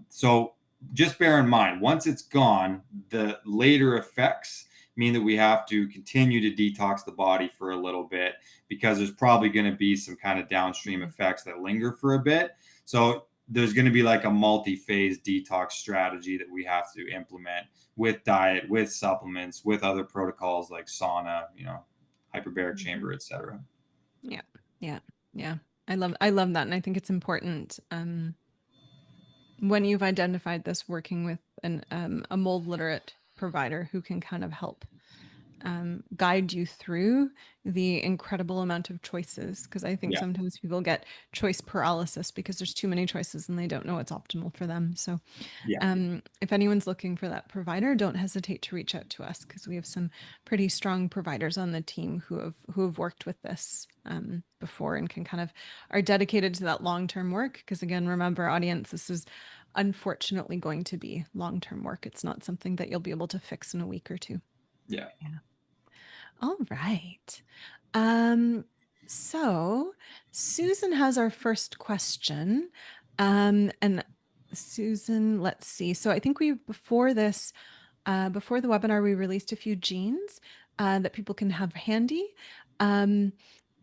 So just bear in mind, once it's gone, the later effects mean that we have to continue to detox the body for a little bit, because there's probably going to be some kind of downstream Mm, effects that linger for a bit. So there's going to be like a multi-phase detox strategy that we have to implement with diet, with supplements, with other protocols like sauna, hyperbaric mhm. chamber, etc. Yeah. Yeah. Yeah. I love that. And I think it's important. When you've identified this, working with a mold literate provider who can kind of help guide you through the incredible amount of choices. Because I think Yeah, sometimes people get choice paralysis because there's too many choices and they don't know what's optimal for them. So yeah, if anyone's looking for that provider, don't hesitate to reach out to us because we have some pretty strong providers on the team who have worked with this before and can kind of are dedicated to that long term work. Because again, remember, audience, this is unfortunately going to be long term work. It's not something that you'll be able to fix in a week or two. yeah. Yeah. All right. Um, so Susan has our first question. And Susan, let's see. So I think we before this, before the webinar, we released a few genes that people can have handy. Um,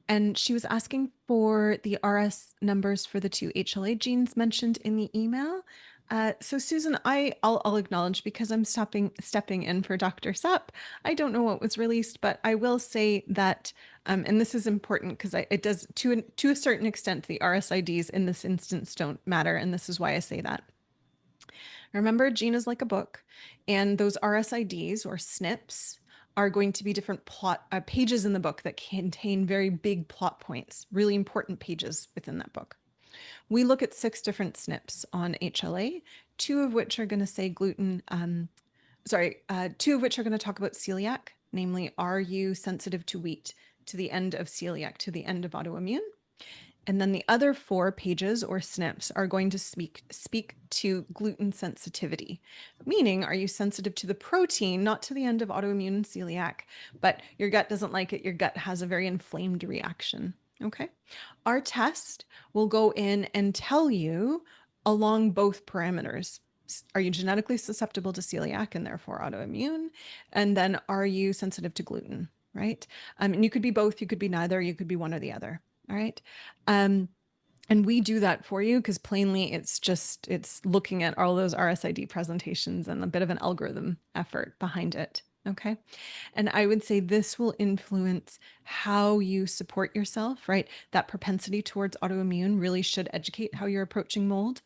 and she was asking for the RS numbers for the two HLA genes mentioned in the email. So Susan, I'll acknowledge because I'm stepping in for Dr. Supp. I don't know what was released, but I will say that, and this is important because it does to a certain extent the RSIDs in this instance don't matter, and this is why I say that. Remember, a gene is like a book, and those RSIDs or SNPs are going to be different plot pages in the book that contain very big plot points, really important pages within that book. We look at 6 different SNPs on HLA, two of which are going to say gluten. Two of which are going to talk about celiac, namely, are you sensitive to wheat, to the end of celiac, to the end of autoimmune? And then the other 4 pages or SNPs are going to speak to gluten sensitivity, meaning are you sensitive to the protein, not to the end of autoimmune and celiac, but your gut doesn't like it, your gut has a very inflamed reaction. Okay. Our test will go in and tell you along both parameters. Are you genetically susceptible to celiac and therefore autoimmune? And then are you sensitive to gluten? Right. And you could be both, you could be neither, you could be one or the other. All right. Um, and we do that for you because plainly it's looking at all those RSID presentations and a bit of an algorithm effort behind it. Okay. And I would say this will influence how you support yourself, right? That propensity towards autoimmune really should educate how you're approaching mold.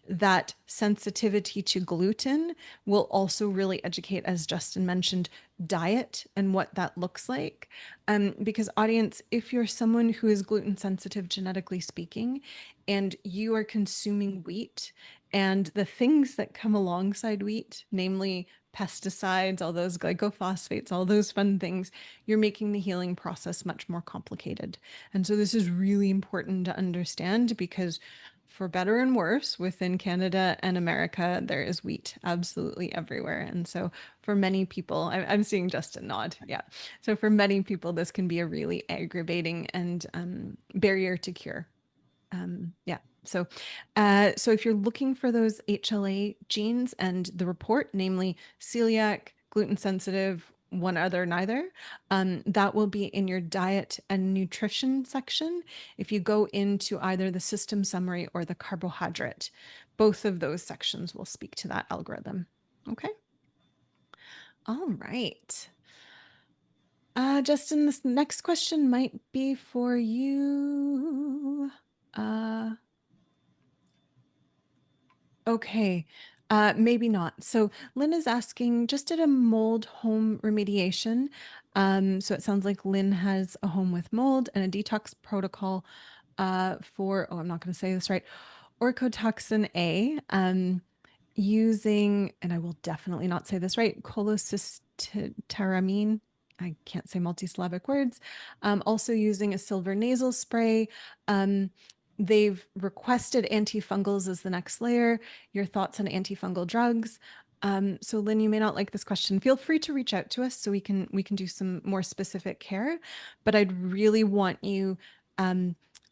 That sensitivity to gluten will also really educate, as Justin mentioned, diet and what that looks like. Because, audience, if you're someone who is gluten sensitive, genetically speaking, and you are consuming wheat and the things that come alongside wheat, namely pesticides, all those glycophosphates, all those fun things, you're making the healing process much more complicated. And so this is really important to understand because for better and worse, within Canada and America, there is wheat absolutely everywhere. And so for many people, I'm seeing Justin nod. Yeah. So for many people, this can be a really aggravating and barrier to cure. Yeah. So if you're looking for those HLA genes and the report, namely celiac, gluten sensitive, one other, neither, that will be in your diet and nutrition section. If you go into either the system summary or the carbohydrate, both of those sections will speak to that algorithm. Okay. All right. Justin, this next question might be for you. Uh, Okay. Maybe not. So Lynn is asking, just did a mold home remediation. So it sounds like Lynn has a home with mold and a detox protocol for, oh, I'm not going to say this right, Orchotoxin A, using, and I will definitely not say this right, cholecystiteramine. I can't say multi-syllabic words. Also using a silver nasal spray. Um, they've requested antifungals as the next layer. Your thoughts on antifungal drugs? So Lynn, you may not like this question. Feel free to reach out to us so we can do some more specific care. But I'd really want you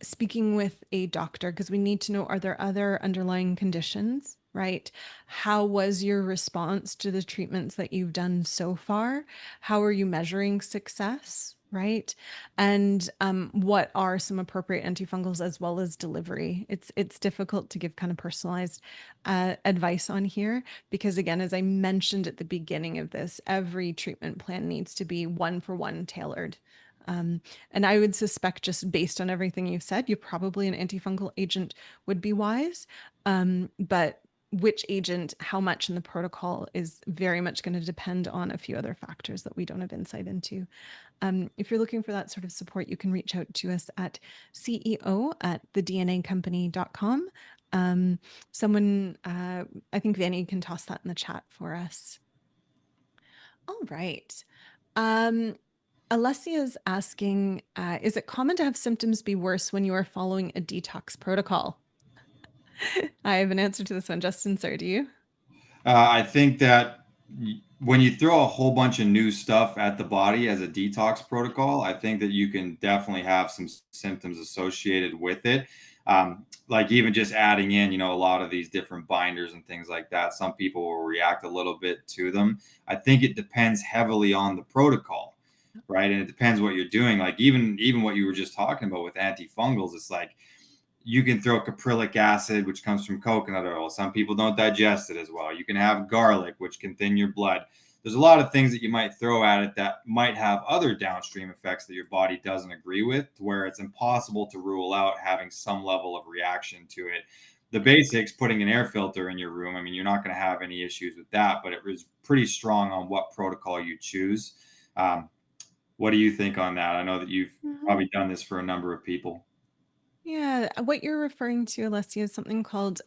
speaking with a doctor because we need to know, are there other underlying conditions, right? How was your response to the treatments that you've done so far? How are you measuring success? Right. And what are some appropriate antifungals as well as delivery? It's difficult to give kind of personalized advice on here because again, as I mentioned at the beginning of this, every treatment plan needs to be one for one tailored. Um, and I would suspect, just based on everything you've said, you probably an antifungal agent would be wise. But which agent, how much in the protocol is very much going to depend on a few other factors that we don't have insight into. If you're looking for that sort of support, you can reach out to us at ceo@thednacompany.com. Someone, I think Vanny can toss that in the chat for us. All right. Um, Alessia is asking, is it common to have symptoms be worse when you are following a detox protocol? I have an answer to this one. Justin, sir, do you? I think that when you throw a whole bunch of new stuff at the body as a detox protocol, I think that you can definitely have some symptoms associated with it. Like even just adding in, a lot of these different binders and things like that, some people will react a little bit to them. I think it depends heavily on the protocol, right? And it depends what you're doing. Like even what you were just talking about with antifungals, it's like you can throw caprylic acid, which comes from coconut oil. Some people don't digest it as well. You can have garlic, which can thin your blood. There's a lot of things that you might throw at it that might have other downstream effects that your body doesn't agree with, to where it's impossible to rule out having some level of reaction to it. The basics, putting an air filter in your room, I mean, you're not going to have any issues with that, but it was pretty strong on what protocol you choose. Um, what do you think on that? I know that you've Mhm. probably done this for a number of people. Yeah, what you're referring to, Alessia, is something called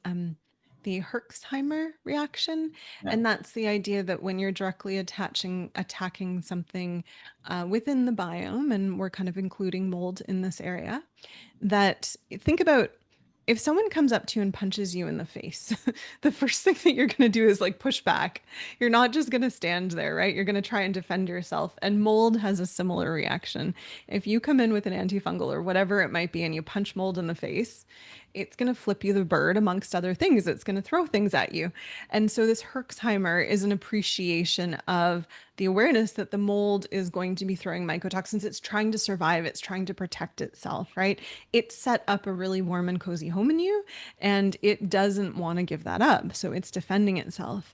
the Herxheimer reaction, Yeah. and that's the idea that when you're directly attacking something within the biome, and we're kind of including mold in this area, that think about if someone comes up to you and punches you in the face, the first thing that you're going to do is like push back. You're not just going to stand there, right? You're going to try and defend yourself. And mold has a similar reaction. If you come in with an antifungal or whatever it might be and you punch mold in the face, it's going to flip you the bird amongst other things. It's going to throw things at you. And so this Herxheimer is an appreciation of the awareness that the mold is going to be throwing mycotoxins. It's trying to survive, it's trying to protect itself, right? It set up a really warm and cozy home in you, and it doesn't want to give that up. So it's defending itself.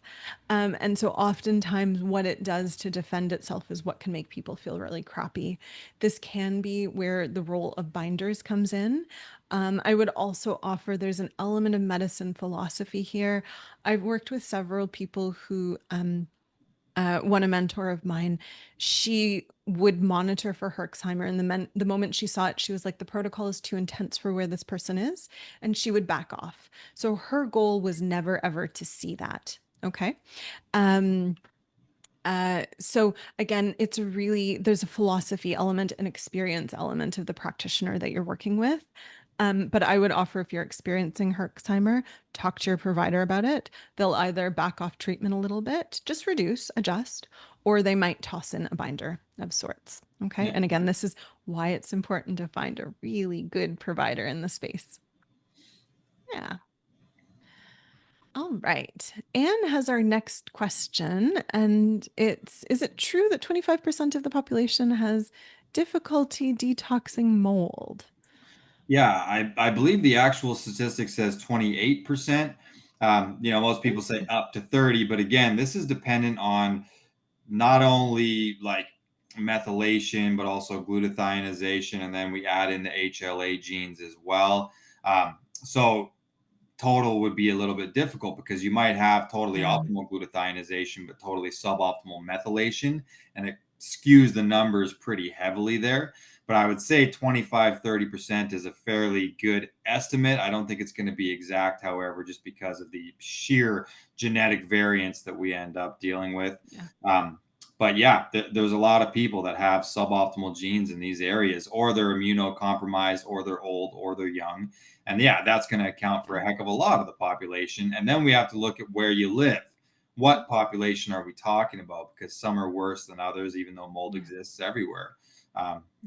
And so oftentimes, what it does to defend itself is what can make people feel really crappy. This can be where the role of binders comes in. I would also offer there's an element of medicine philosophy here. I've worked with several people who one a mentor of mine, she would monitor for Herxheimer, and the moment she saw it, she was like, "The protocol is too intense for where this person is," and she would back off. So her goal was never ever to see that. Okay. Um, so again, it's really, there's a philosophy element, an experience element of the practitioner that you're working with. But I would offer, if you're experiencing Herxheimer, talk to your provider about it. They'll either back off treatment a little bit, just reduce, adjust, or they might toss in a binder of sorts. Okay. Yeah. And again, this is why it's important to find a really good provider in the space. Yeah. All right. Anne has our next question, and it's, is it true that 25% of the population has difficulty detoxing mold? Yeah, I believe the actual statistic says 28%. Most people say Ooh. up to 30, but again, this is dependent on not only like methylation, but also glutathionization. And then we add in the HLA genes as well. So total would be a little bit difficult because you might have totally Yeah. optimal glutathionization, but totally suboptimal methylation, and it skews the numbers pretty heavily there. But I would say 25-30% is a fairly good estimate. I don't think it's going to be exact, however, just because of the sheer genetic variance that we end up dealing with. Yeah. Um, but yeah, there's a lot of people that have suboptimal genes in these areas, or they're immunocompromised, or they're old, or they're young. And yeah, that's going to account for Yeah. a heck of a lot of the population. And then we have to look at where you live. What population are we talking about? Because some are worse than others, even though mold Yeah. exists everywhere.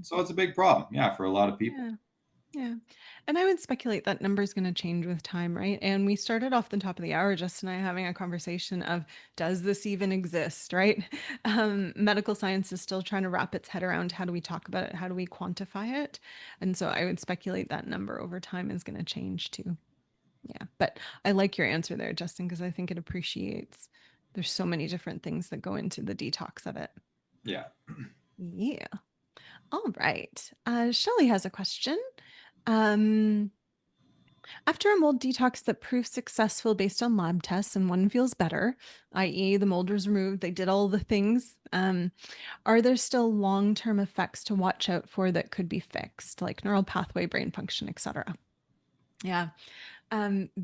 So it's a big problem, yeah, for a lot of people. Yeah. Yeah. And I would speculate that number is going to change with time, right? And we started off the top of the hour, Justin and I having a conversation of, does this even exist, right? Medical science is still trying to wrap its head around, how do we talk about it? How do we quantify it? And so I would speculate that number over time is going to change too. Yeah. But I like your answer there, Justin, because I think it appreciates there's so many different things that go into the detox of it. Yeah. Yeah. All right. Shelly has a question. Um, After a mold detox that proved successful based on lab tests and one feels better, i.e., the mold was removed, they did all the things, are there still long term effects to watch out for that could be fixed, like neural pathway, brain function, etc.? Yeah.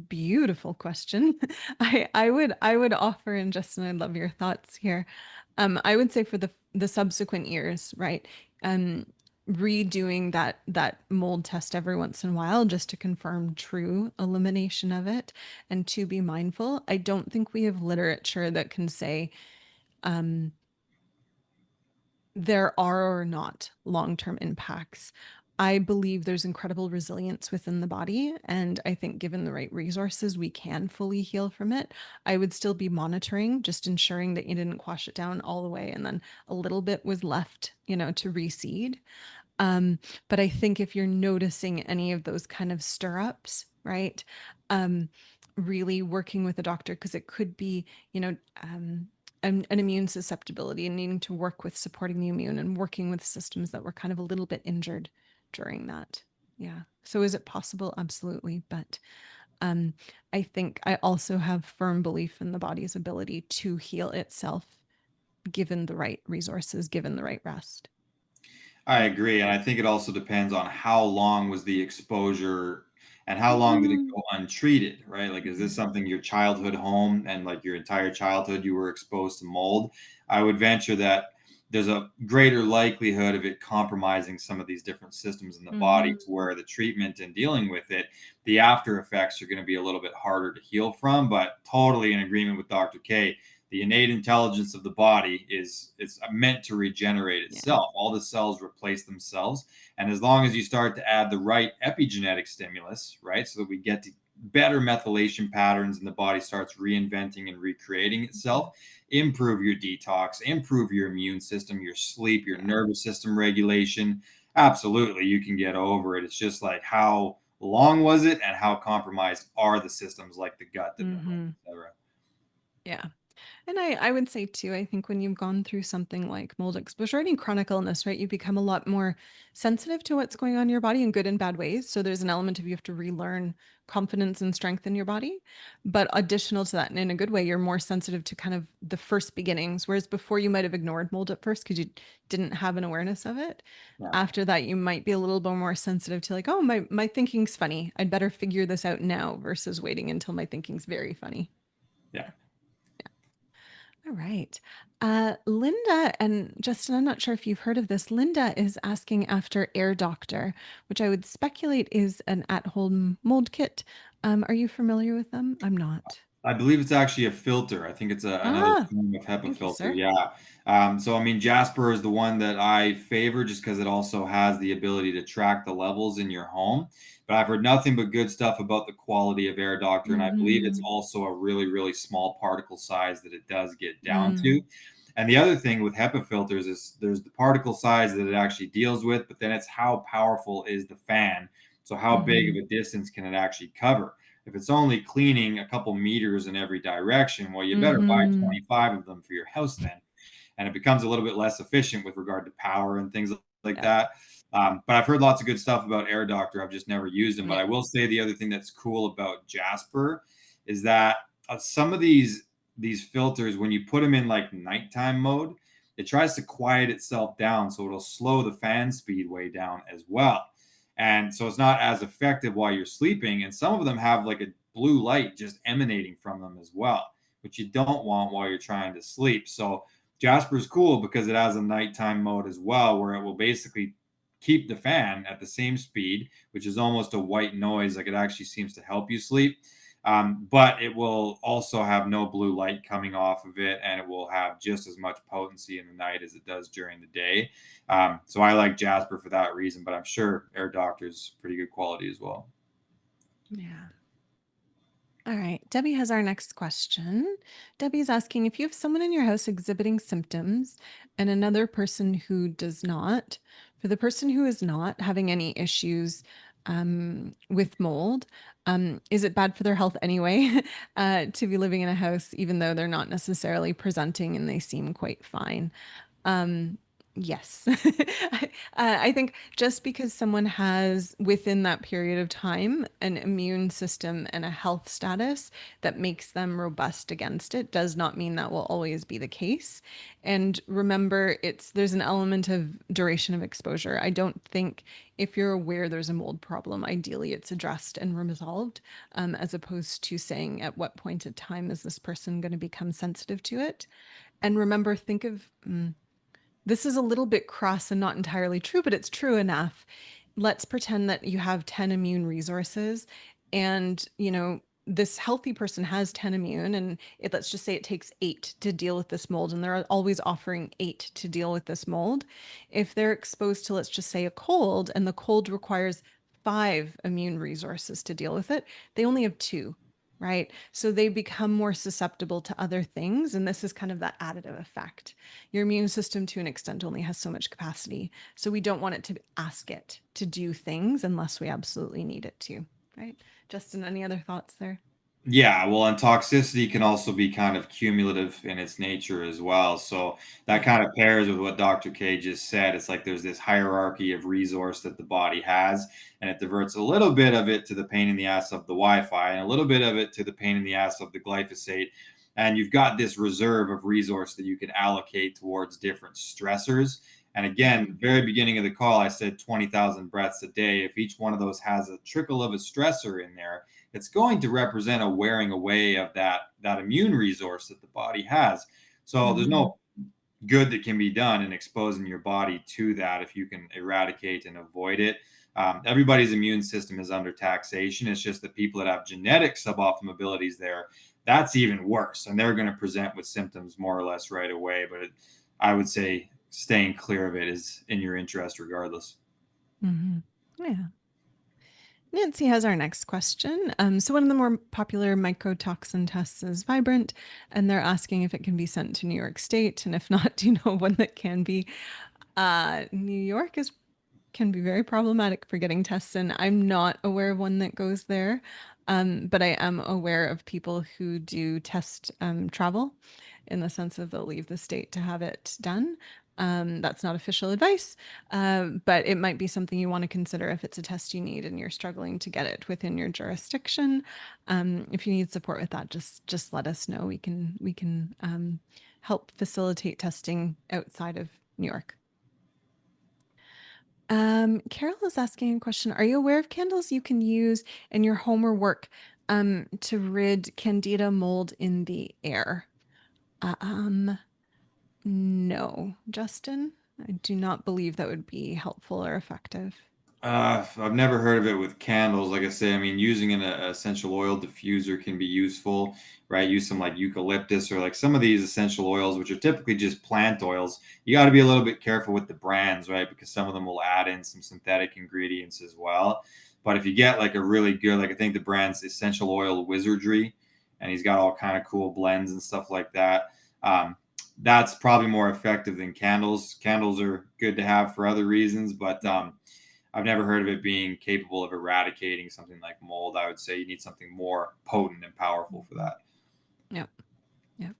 Beautiful question. I would offer, and Justin, I'd love your thoughts here. I would say for the subsequent years, right? Um, Redoing that mold test every once in a while just to confirm true elimination of it and to be mindful. I don't think we have literature that can say um there are or not long-term impacts. I believe there's incredible resilience within the body. And I think, given the right resources, we can fully heal from it. I would still be monitoring, just ensuring that you didn't quash it down all the way and then a little bit was left, to reseed. Um, but I think if you're noticing any of those kind of stirrups, right? Um, Really working with a doctor because it could be, an immune susceptibility and needing to work with supporting the immune and working with systems that were kind of a little bit injured during that. Yeah. So is it possible? Absolutely. But um, I think I also have firm belief in the body's ability to heal itself given the right resources, given the right rest. I agree, and I think it also depends on how long was the exposure and how long did it Mhm. go untreated, right? Like, is this Mhm. something your childhood home and like your entire childhood you were exposed to mold? I would venture that there's a greater likelihood of it compromising some of these different systems in the body Mhm. to where the treatment and dealing with it, the after effects are going to be a little bit harder to heal from, but totally in agreement with Dr. K. The innate intelligence of the body is it's meant to regenerate Yeah. itself. All the cells replace themselves, and as long as you start to add the right epigenetic stimulus, right, so that we get to better methylation patterns and the body starts reinventing and recreating Mhm. itself, improve your detox, improve your immune system, your sleep, your Yeah. nervous system regulation, absolutely you can get over it. It's just like how long was it and how compromised are the systems like the gut, the neurons, Mhm. etc. Yeah. And I would say too, I think when you've gone through something like mold exposure, any chronic illness, right, you become a lot more sensitive to what's going on in your body in good and bad ways. So there's an element of you have to relearn confidence and strength in your body. But additional to that, and in a good way, you're more sensitive to kind of the first beginnings. Whereas before you might have ignored mold at first because you didn't have an awareness of it. Yeah. After that, you might be a little bit more sensitive to like, oh, my thinking's funny. I'd better figure this out now versus waiting until my thinking's very funny. Yeah. All right. Linda and Justin, I'm not sure if you've heard of this. Linda is asking after Air Doctor, which I would speculate is an at-home mold kit. Are you familiar with them? I'm not. I believe it's actually a filter. I think it's another Ah, form of HEPA thank you, filter. sir. Yeah. So, I mean, Jasper is the one that I favor just because it also has the ability to track the levels in your home. But I've heard nothing but good stuff about the quality of Air Doctor. And I believe it's Mm-hmm. also a really, really small particle size that it does get down to. Mm, And the other thing with HEPA filters is there's the particle size that it actually deals with, but then it's how powerful is the fan. So, how big mm-hmm. of a distance can it actually cover? If it's only cleaning a couple meters in every direction, well, you better buy Mm-hmm. 25 of them for your house then. And it becomes a little bit less efficient with regard to power and things like Yeah. that. But I've heard lots of good stuff about Air Doctor. I've just never used them. But Yeah. I will say the other thing that's cool about Jasper is that some of these filters, when you put them in like nighttime mode, it tries to quiet itself down, so it'll slow the fan speed way down as well. And so it's not as effective while you're sleeping. And some of them have like a blue light just emanating from them as well, which you don't want while you're trying to sleep. So Jasper's cool because it has a nighttime mode as well, where it will basically keep the fan at the same speed, which is almost a white noise. Like it actually seems to help you sleep. But it will also have no blue light coming off of it, and it will have just as much potency in the night as it does during the day. So I like Jasper for that reason, but I'm sure Air Doctor's pretty good quality as well. Yeah. All right. Debbie has our next question. Debbie's asking if you have someone in your house exhibiting symptoms and another person who does not, for the person who is not having any issues with mold, is it bad for their health anyway to be living in a house, even though they're not necessarily presenting and they seem quite fine? Um, yes. I think just because someone has within that period of time an immune system and a health status that makes them robust against it does not mean that will always be the case. And remember, there's an element of duration of exposure. I don't think if you're aware there's a mold problem, ideally it's addressed and resolved, as opposed to saying at what point in time is this person going to become sensitive to it. And remember, think of this is a little bit cross and not entirely true, but it's true enough. Let's pretend that you have 10 immune resources and, this healthy person has 10 immune and let's just say it takes 8 to deal with this mold and they're always offering 8 to deal with this mold. If they're exposed to, let's just say, a cold and the cold requires 5 immune resources to deal with it, they only have 2. Right. So they become more susceptible to other things. And this is kind of that additive effect. Your immune system, to an extent, only has so much capacity. So we don't want it to ask it to do things unless we absolutely need it to. Right. Justin, any other thoughts there? Yeah, well, and toxicity can also be kind of cumulative in its nature as well. So that Yeah. kind of pairs with what Dr. K just said. It's like there's this hierarchy of resource that the body has, and it diverts a little bit of it to the pain in the ass of the Wi-Fi, and a little bit of it to the pain in the ass of the glyphosate. And you've got this reserve of resource that you can allocate towards different stressors. And again, Mhm. very beginning of the call, I said 20,000 breaths a day. If each one of those has a trickle of a stressor in there, it's going to represent a wearing away of that immune resource that the body has. So there's Mhm. no good that can be done in exposing your body to that if you can eradicate and avoid it. Everybody's immune system is under taxation. It's just that people that have genetic suboptimal abilities there, that's even worse, and they're going to present with symptoms more or less right away. But I would say staying clear of it is in your interest regardless. Mhm. Yeah. Nancy has our next question. So, one of the more popular mycotoxin tests is Vibrant, and they're asking if it can be sent to New York State. And if not, do you know one that can be? New York is can be very problematic for getting tests in. I'm not aware of one that goes there, but I am aware of people who do test travel in the sense of they'll leave the state to have it done. That's not official advice, but it might be something you want to consider if it's a test you need and you're struggling to get it within your jurisdiction. If you need support with that, just let us know. We can help facilitate testing outside of New York. Carol is asking a question. Are you aware of candles you can use in your home or work to rid candida mold in the air? Uh, um, no, Justin, I do not believe that would be helpful or effective. I've never heard of it with candles. Like I say, I mean, using an essential oil diffuser can be useful, right? Use some like eucalyptus or like some of these essential oils, which are typically just plant oils. You got to be a little bit careful with the brands, right? Because some of them will add in some synthetic ingredients as well. But if you get like a really good, like I think the brand's Essential Oil Wizardry, and he's got all kind of cool blends and stuff like that. That's probably more effective than candles. Candles are good to have for other reasons, but I've never heard of it being capable of eradicating something like mold. I would say you need something more potent and powerful for Mhm. that. Yep. Yep.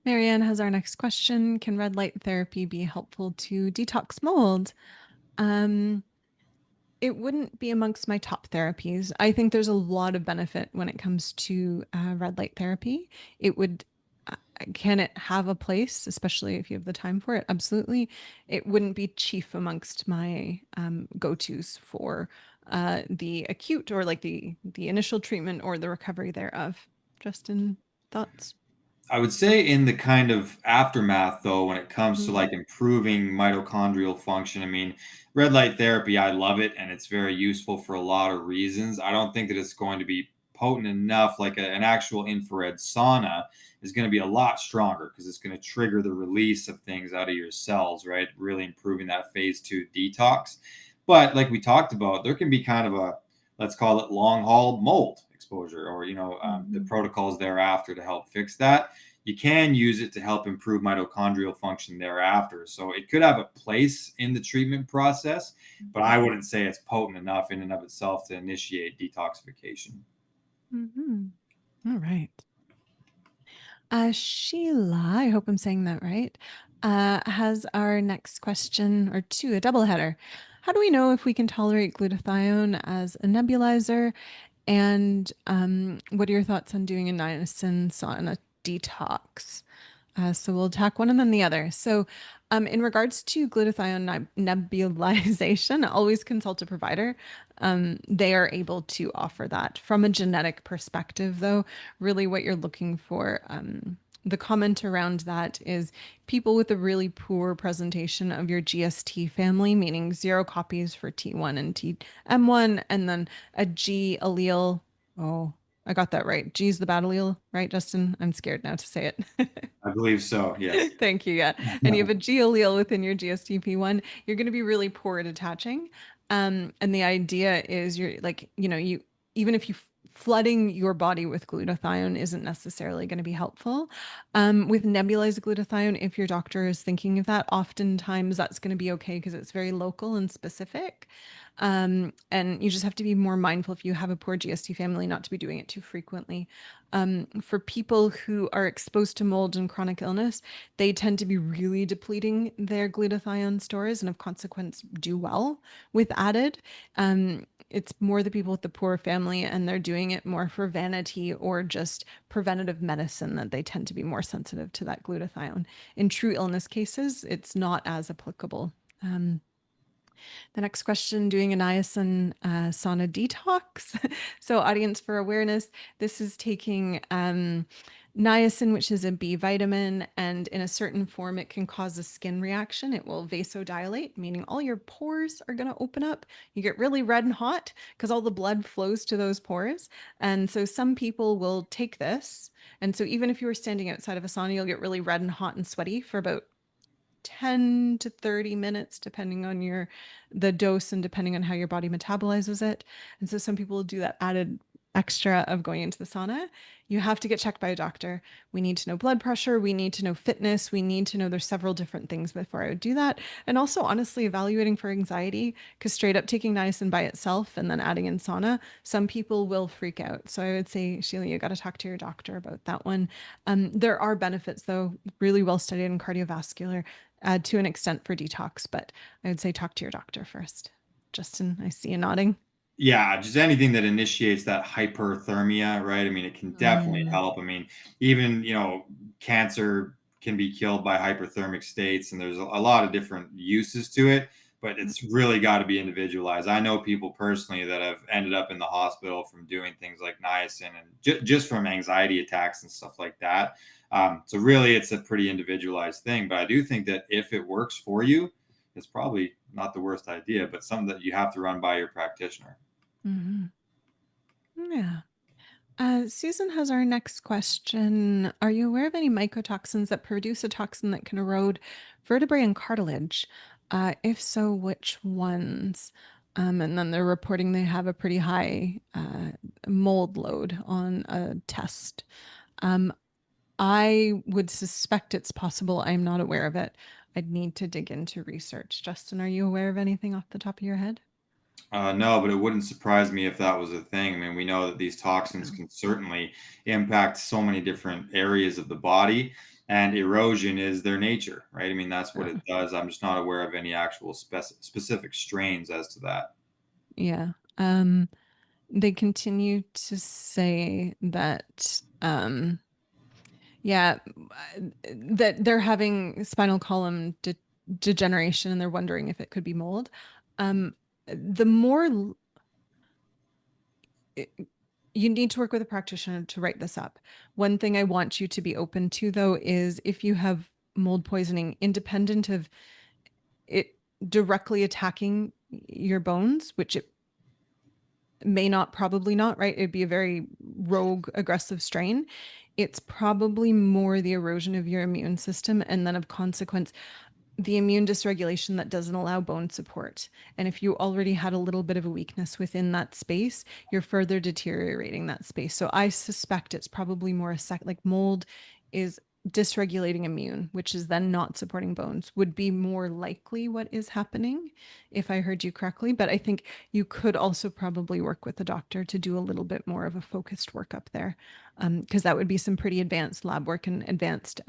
Marianne has our next question. Can red light therapy be helpful to detox mold? Um, it wouldn't be amongst my top therapies. I think there's a lot of benefit when it comes to red light therapy. It would, uh, can it have a place, especially if you have the time for it? Absolutely. It wouldn't be chief amongst my go-tos for the acute or like the initial treatment or the recovery thereof. Justin, thoughts? I would say in the kind of aftermath, though, when it comes to Mm-hmm. like improving mitochondrial function, I mean, red light therapy, I love it and it's very useful for a lot of reasons. I don't think that it's going to be potent enough, like an actual infrared sauna is going to be a lot stronger because it's going to trigger the release of things out of your cells, right? Really improving that phase 2 detox. But like we talked about, there can be kind of a, let's call it long haul mold exposure or, the Mm-hmm. protocols thereafter to help fix that. You can use it to help improve mitochondrial function thereafter. So it could have a place in the treatment process, but I wouldn't say it's potent enough in and of itself to initiate detoxification. Mm-hmm. All right. Sheila, I hope I'm saying that right, has our next question or two, a double header. How do we know if we can tolerate glutathione as a nebulizer? And what are your thoughts on doing a niacin sauna detox? So we'll attack one and then the other. So, in regards to glutathione nebulization, always consult a provider. They are able to offer that. From a genetic perspective, though, really what you're looking for, the comment around that is people with a really poor presentation of your GST family, meaning zero copies for T1 and TM1, and then a G allele. Oh, I got that right. G is the bad allele, right, Justin? I'm scared now to say it. I believe so, yes. Thank you. Yeah. And you have a G allele within your GSTP1, you're going to be really poor at attaching. And the idea is you're like, you, even if you flooding your body with glutathione isn't necessarily going to be helpful. With nebulized glutathione, if your doctor is thinking of that, oftentimes that's going to be okay because it's very local and specific. And you just have to be more mindful if you have a poor GST family, not to be doing it too frequently. For people who are exposed to mold and chronic illness, they tend to be really depleting their glutathione stores and, of consequence, do well with added. It's more the people with the poor family, and they're doing it more for vanity or just preventative medicine that they tend to be more sensitive to that glutathione. In true illness cases, it's not as applicable. Um, the next question, doing a niacin sauna detox. So, audience for awareness, this is taking niacin, which is a B vitamin, and in a certain form, it can cause a skin reaction. It will vasodilate, meaning all your pores are going to open up. You get really red and hot because all the blood flows to those pores. And so, some people will take this. And so, even if you were standing outside of a sauna, you'll get really red and hot and sweaty for about 10 to 30 minutes depending on the dose and depending on how your body metabolizes it. And so some people do that added extra of going into the sauna. You have to get checked by a doctor. We need to know blood pressure, we need to know fitness, we need to know there's several different things before I would do that. And also honestly evaluating for anxiety, because straight up taking niacin by itself and then adding in sauna, some people will freak out. So I would say, Sheila, you got to talk to your doctor about that one. There are benefits though, really well studied in cardiovascular to an extent for detox, but I would say talk to your doctor first. Justin, I see you nodding. Yeah, just anything that initiates that hyperthermia, right? I mean, it can definitely Mm, help. I mean, even, cancer can be killed by hyperthermic states, and there's a lot of different uses to it, but it's really got to be individualized. I know people personally that have ended up in the hospital from doing things like niacin and just from anxiety attacks and stuff like that. So really, it's a pretty individualized thing. But I do think that if it works for you, it's probably not the worst idea, but something that you have to run by your practitioner. mhm. Yeah. Susan has our next question. Are you aware of any mycotoxins that produce a toxin that can erode vertebrae and cartilage? If so, which ones? And then they're reporting they have a pretty high mold load on a test. Um, I would suspect it's possible. I'm not aware of it. I'd need to dig into research. Justin, are you aware of anything off the top of your head? No, but it wouldn't surprise me if that was a thing. I mean, we know that these toxins No. can certainly impact so many different areas of the body. and erosion is their nature, right? I mean, that's what it Oh, does. I'm just not aware of any actual specific strains as to that. yeah. They continue to say that, yeah, that they're having spinal column degeneration and they're wondering if it could be mold. The more you need to work with a practitioner to write this up. One thing I want you to be open to, though, is if you have mold poisoning, independent of it directly attacking your bones, which it may not, probably not, right? It'd be a very rogue, aggressive strain. It's probably more the erosion of your immune system and then of consequence the immune dysregulation that doesn't allow bone support. And if you already had a little bit of a weakness within that space, you're further deteriorating that space. So I suspect it's probably more like mold is dysregulating immune, which is then not supporting bones, would be more likely what is happening, if I heard you correctly. But I think you could also probably work with the doctor to do a little bit more of a focused workup there, because that would be some pretty advanced lab work and advanced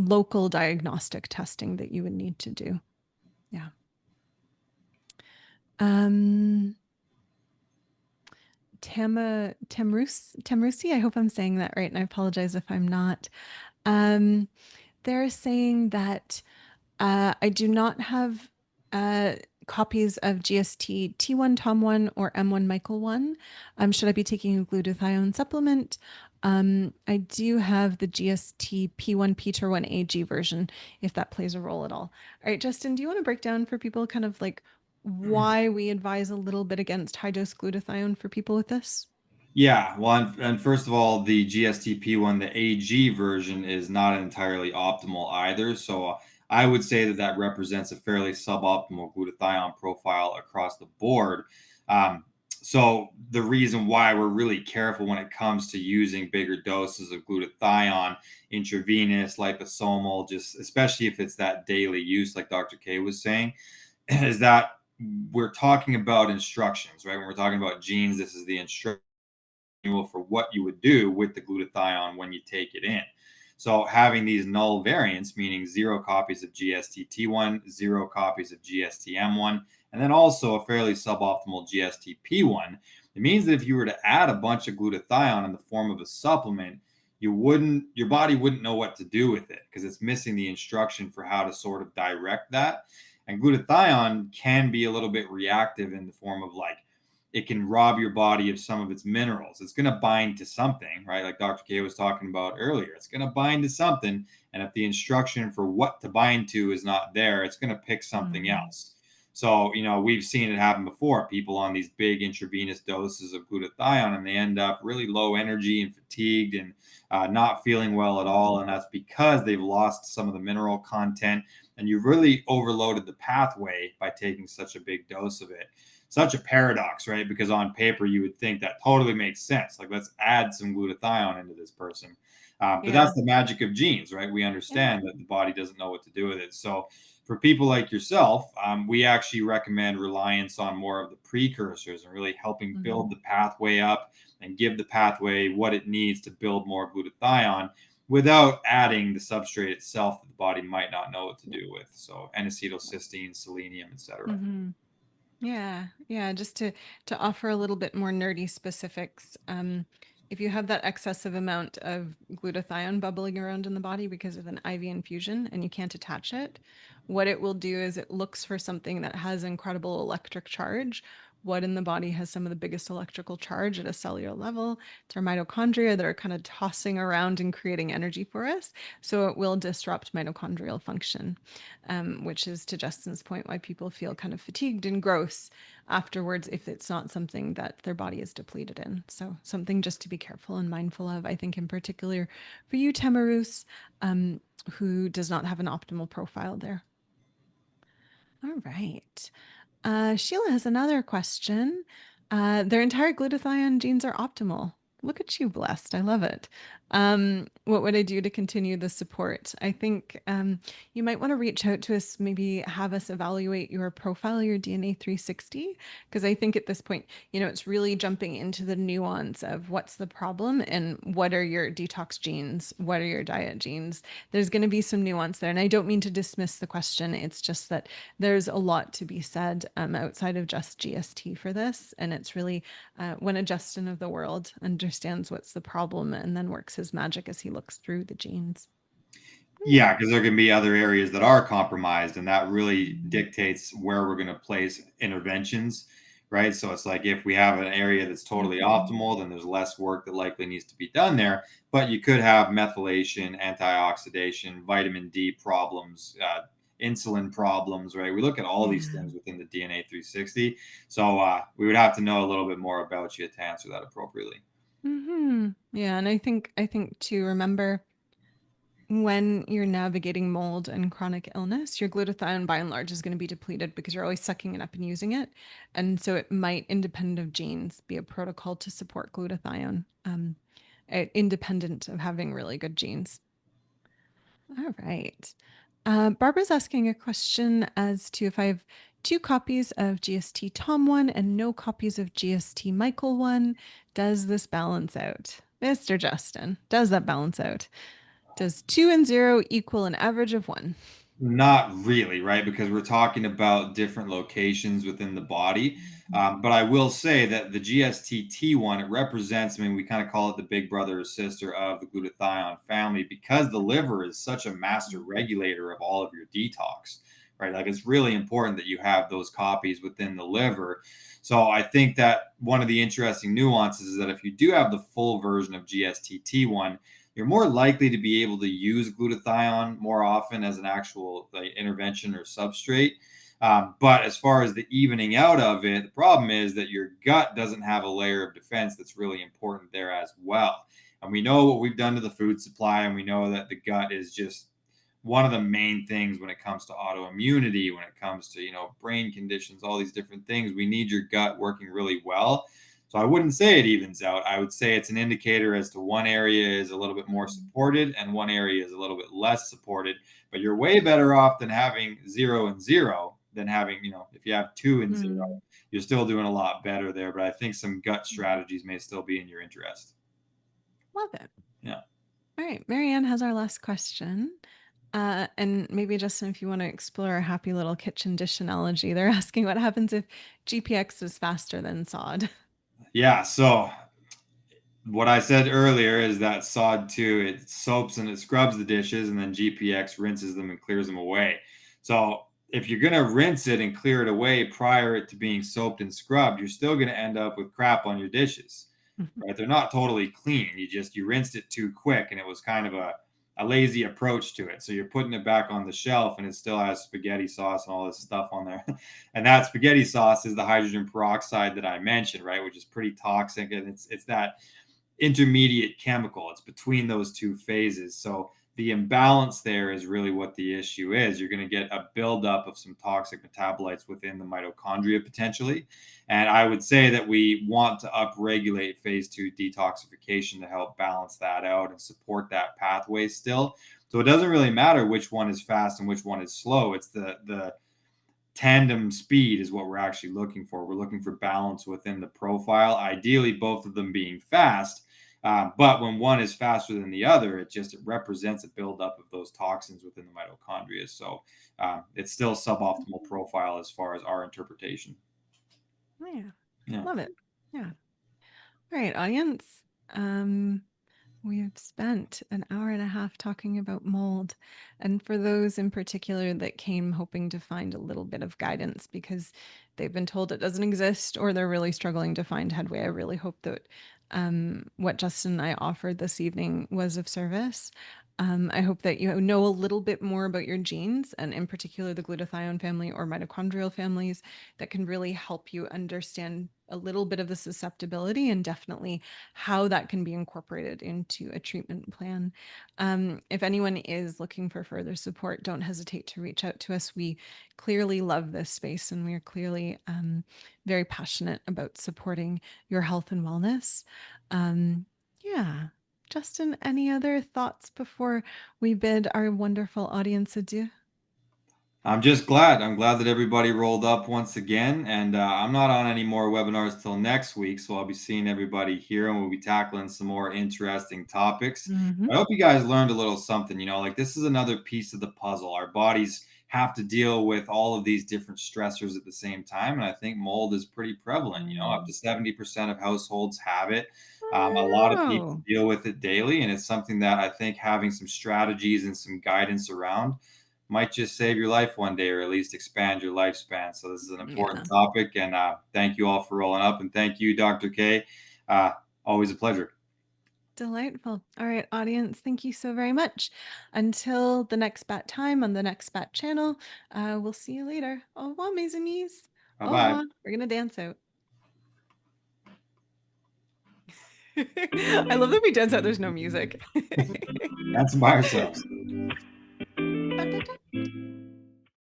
local diagnostic testing that you would need to do. Yeah. Um, Tamrusi, I hope I'm saying that right, and I apologize if I'm not. Um, they're saying that I do not have uh, copies of GST T1 Tom1 or M1 Michael 1. Should I be taking a glutathione supplement? I do have the GST P1 Peter 1 AG version, if that plays a role at all. All right, Justin, do you want to break down for people kind of like why we advise a little bit against high dose glutathione for people with this? Yeah, well, and first of all, the GSTP one, the AG version, is not entirely optimal either. So I would say that that represents a fairly suboptimal glutathione profile across the board. So the reason why we're really careful when it comes to using bigger doses of glutathione, intravenous, liposomal, just especially if it's that daily use, like Dr. K was saying, is that we're talking about instructions, right? When we're talking about genes, this is the instruction for what you would do with the glutathione when you take it in. So having these null variants, meaning 0 copies of GST-T1, 0 copies of GST-M1, and then also a fairly suboptimal GST-P1, it means that if you were to add a bunch of glutathione in the form of a supplement, your body wouldn't know what to do with it because it's missing the instruction for how to sort of direct that. And glutathione can be a little bit reactive in the form of like it can rob your body of some of its minerals. It's going to bind to something, right? Like Dr. K was talking about earlier. It's going to bind to something. And if the instruction for what to bind to is not there, it's going to pick something Mm, else. So, we've seen it happen before. People on these big intravenous doses of glutathione, and they end up really low energy and fatigued and not feeling well at all. And that's because they've lost some of the mineral content. And you've really overloaded the pathway by taking such a big dose of it. Such a paradox, right? Because on paper, you would think that totally makes sense. Like, let's add some glutathione into this person. But yeah. that's the magic of genes, right? We Yeah. understand that the body doesn't know what to do with it. So, for people like yourself, we actually recommend reliance on more of the precursors and really helping build Mhm. the pathway up and give the pathway what it needs to build more glutathione without adding the substrate itself that the body might not know what to do with. So, N-acetylcysteine, selenium, etc. Mhm. Yeah, yeah, just to offer a little bit more nerdy specifics. If you have that excessive amount of glutathione bubbling around in the body because of an IV infusion and you can't attach it, what it will do is it looks for something that has incredible electric charge. What in the body has some of the biggest electrical charge at a cellular level? It's our mitochondria that are kind of tossing around and creating energy for us. So it will disrupt mitochondrial function, which is to Justin's point why people feel kind of fatigued and gross afterwards if it's not something that their body is depleted in. So something just to be careful and mindful of, I think, in particular for you, Tamarus, who does not have an optimal profile there. All right. Sheila has another question. Their entire glutathione genes are optimal. Look at you, blessed. I love it. What would I do to continue the support? I think you might want to reach out to us, maybe have us evaluate your profile, your DNA 360, because I think at this point, it's really jumping into the nuance of what's the problem and what are your detox genes, what are your diet genes. There's going to be some nuance there. And I don't mean to dismiss the question. It's just that there's a lot to be said outside of just GST for this. And it's really when a Justin of the world understands what's the problem and then works his magic as he looks through the genes. Hmm. Yeah, because there can be other areas that are compromised, and that really dictates where we're going to place interventions, right? So it's like if we have an area that's totally Mhm. optimal, then there's less work that likely needs to be done there. But you could have methylation, antioxidation, vitamin D problems, insulin problems, right? We look at all these Yeah. things within the DNA 360. So we would have to know a little bit more about you to answer that appropriately. Yeah, and I think to remember when you're navigating mold and chronic illness, your glutathione by and large is going to be depleted because you're always sucking it up and using it. And so it might, independent of genes, be a protocol to support glutathione, independent of having really good genes. All right. Barbara's asking a question as to if I have two copies of GST Tom 1 and no copies of GST Michael 1, does this balance out? Mr. Justin, does that balance out? Does 2 and 0 equal an average of 1? Not really, right? Because we're talking about different locations within the body. Mhm. But I will say that the GSTT one, it represents, I mean, we kind of call it the big brother or sister of the glutathione family because the liver is such a master regulator of all of your detox, right? Like it's really important that you have those copies within the liver. So I think that one of the interesting nuances is that if you do have the full version of GSTT1, you're more likely to be able to use glutathione more often as an actual like, intervention or substrate. But as far as the evening out of it, the problem is that your gut doesn't have a layer of defense that's really important there as well. And we know what we've done to the food supply, and we know that the gut is just one of the main things when it comes to autoimmunity, when it comes to brain conditions, all these different things. We need your gut working really well. So I wouldn't say it evens out. I would say it's an indicator as to one area is a little bit more supported and one area is a little bit less supported. But you're way better off than having 0 and 0 than having, if you have 2 and 0, Hmm. you're still doing a lot better there. But I think some gut strategies may still be in your interest. Love it. Yeah. All right. Marianne has our last question. And maybe, Justin, if you want to explore a happy little kitchen dish analogy, they're asking what happens if GPX is faster than SOD. Yeah. So what I said earlier is that sod 2, it soaps and it scrubs the dishes, and then GPX rinses them and clears them away. So if you're going to rinse it and clear it away prior it to being soaped and scrubbed, you're still going to end up with crap on your dishes, right? They're not totally clean. You rinsed it too quick, and it was kind of a lazy approach to it. So you're putting it back on the shelf, and it still has spaghetti sauce and all this stuff on there. And that spaghetti sauce is the hydrogen peroxide that I mentioned, right? Which is pretty toxic, and it's that intermediate chemical. It's between those two phases. So the imbalance there is really what the issue is. You're going to get a buildup of some toxic metabolites within the mitochondria potentially. And I would say that we want to upregulate phase 2 detoxification to help balance that out and support that pathway still. So it doesn't really matter which one is fast and which one is slow. It's the tandem speed is what we're actually looking for. We're looking for balance within the profile, ideally both of them being fast. But when one is faster than the other, it represents a buildup of those toxins within the mitochondria. So it's still suboptimal profile as far as our interpretation. Yeah. Yeah. Love it. Yeah. All right, audience. Um, we've spent an hour and a half talking about mold. And for those in particular that came hoping to find a little bit of guidance because they've been told it doesn't exist or they're really struggling to find headway, I really hope that what Justin and I offered this evening was of service. I hope that you know a little bit more about your genes and, in particular, the glutathione family or mitochondrial families that can really help you understand a little bit of the susceptibility and definitely how that can be incorporated into a treatment plan. If anyone is looking for further support, don't hesitate to reach out to us. We clearly love this space and we are clearly very passionate about supporting your health and wellness. Yeah. Justin, any other thoughts before we bid our wonderful audience adieu? I'm just glad. I'm glad that everybody rolled up once again. And I'm not on any more webinars till next week. So I'll be seeing everybody here and we'll be tackling some more interesting topics. Hmm. I hope you guys learned a little something. Like this is another piece of the puzzle. Our bodies have to deal with all of these different stressors at the same time. And I think mold is pretty prevalent. Up to 70% of households have it. A lot of people Wow. deal with it daily. And it's something that I think having some strategies and some guidance around might just save your life one day or at least expand your lifespan. So this is an important Yeah. topic. And thank you all for rolling up. And thank you, Dr. K. Always a pleasure. Delightful. All right, audience, thank you so very much. Until the next bat time on the next bat channel, we'll see you later. Au revoir, mes amis. Bye Au bye. revoir. We're going to dance out. I love that we dance out, there's no music. That's by ourselves. Da, da, da.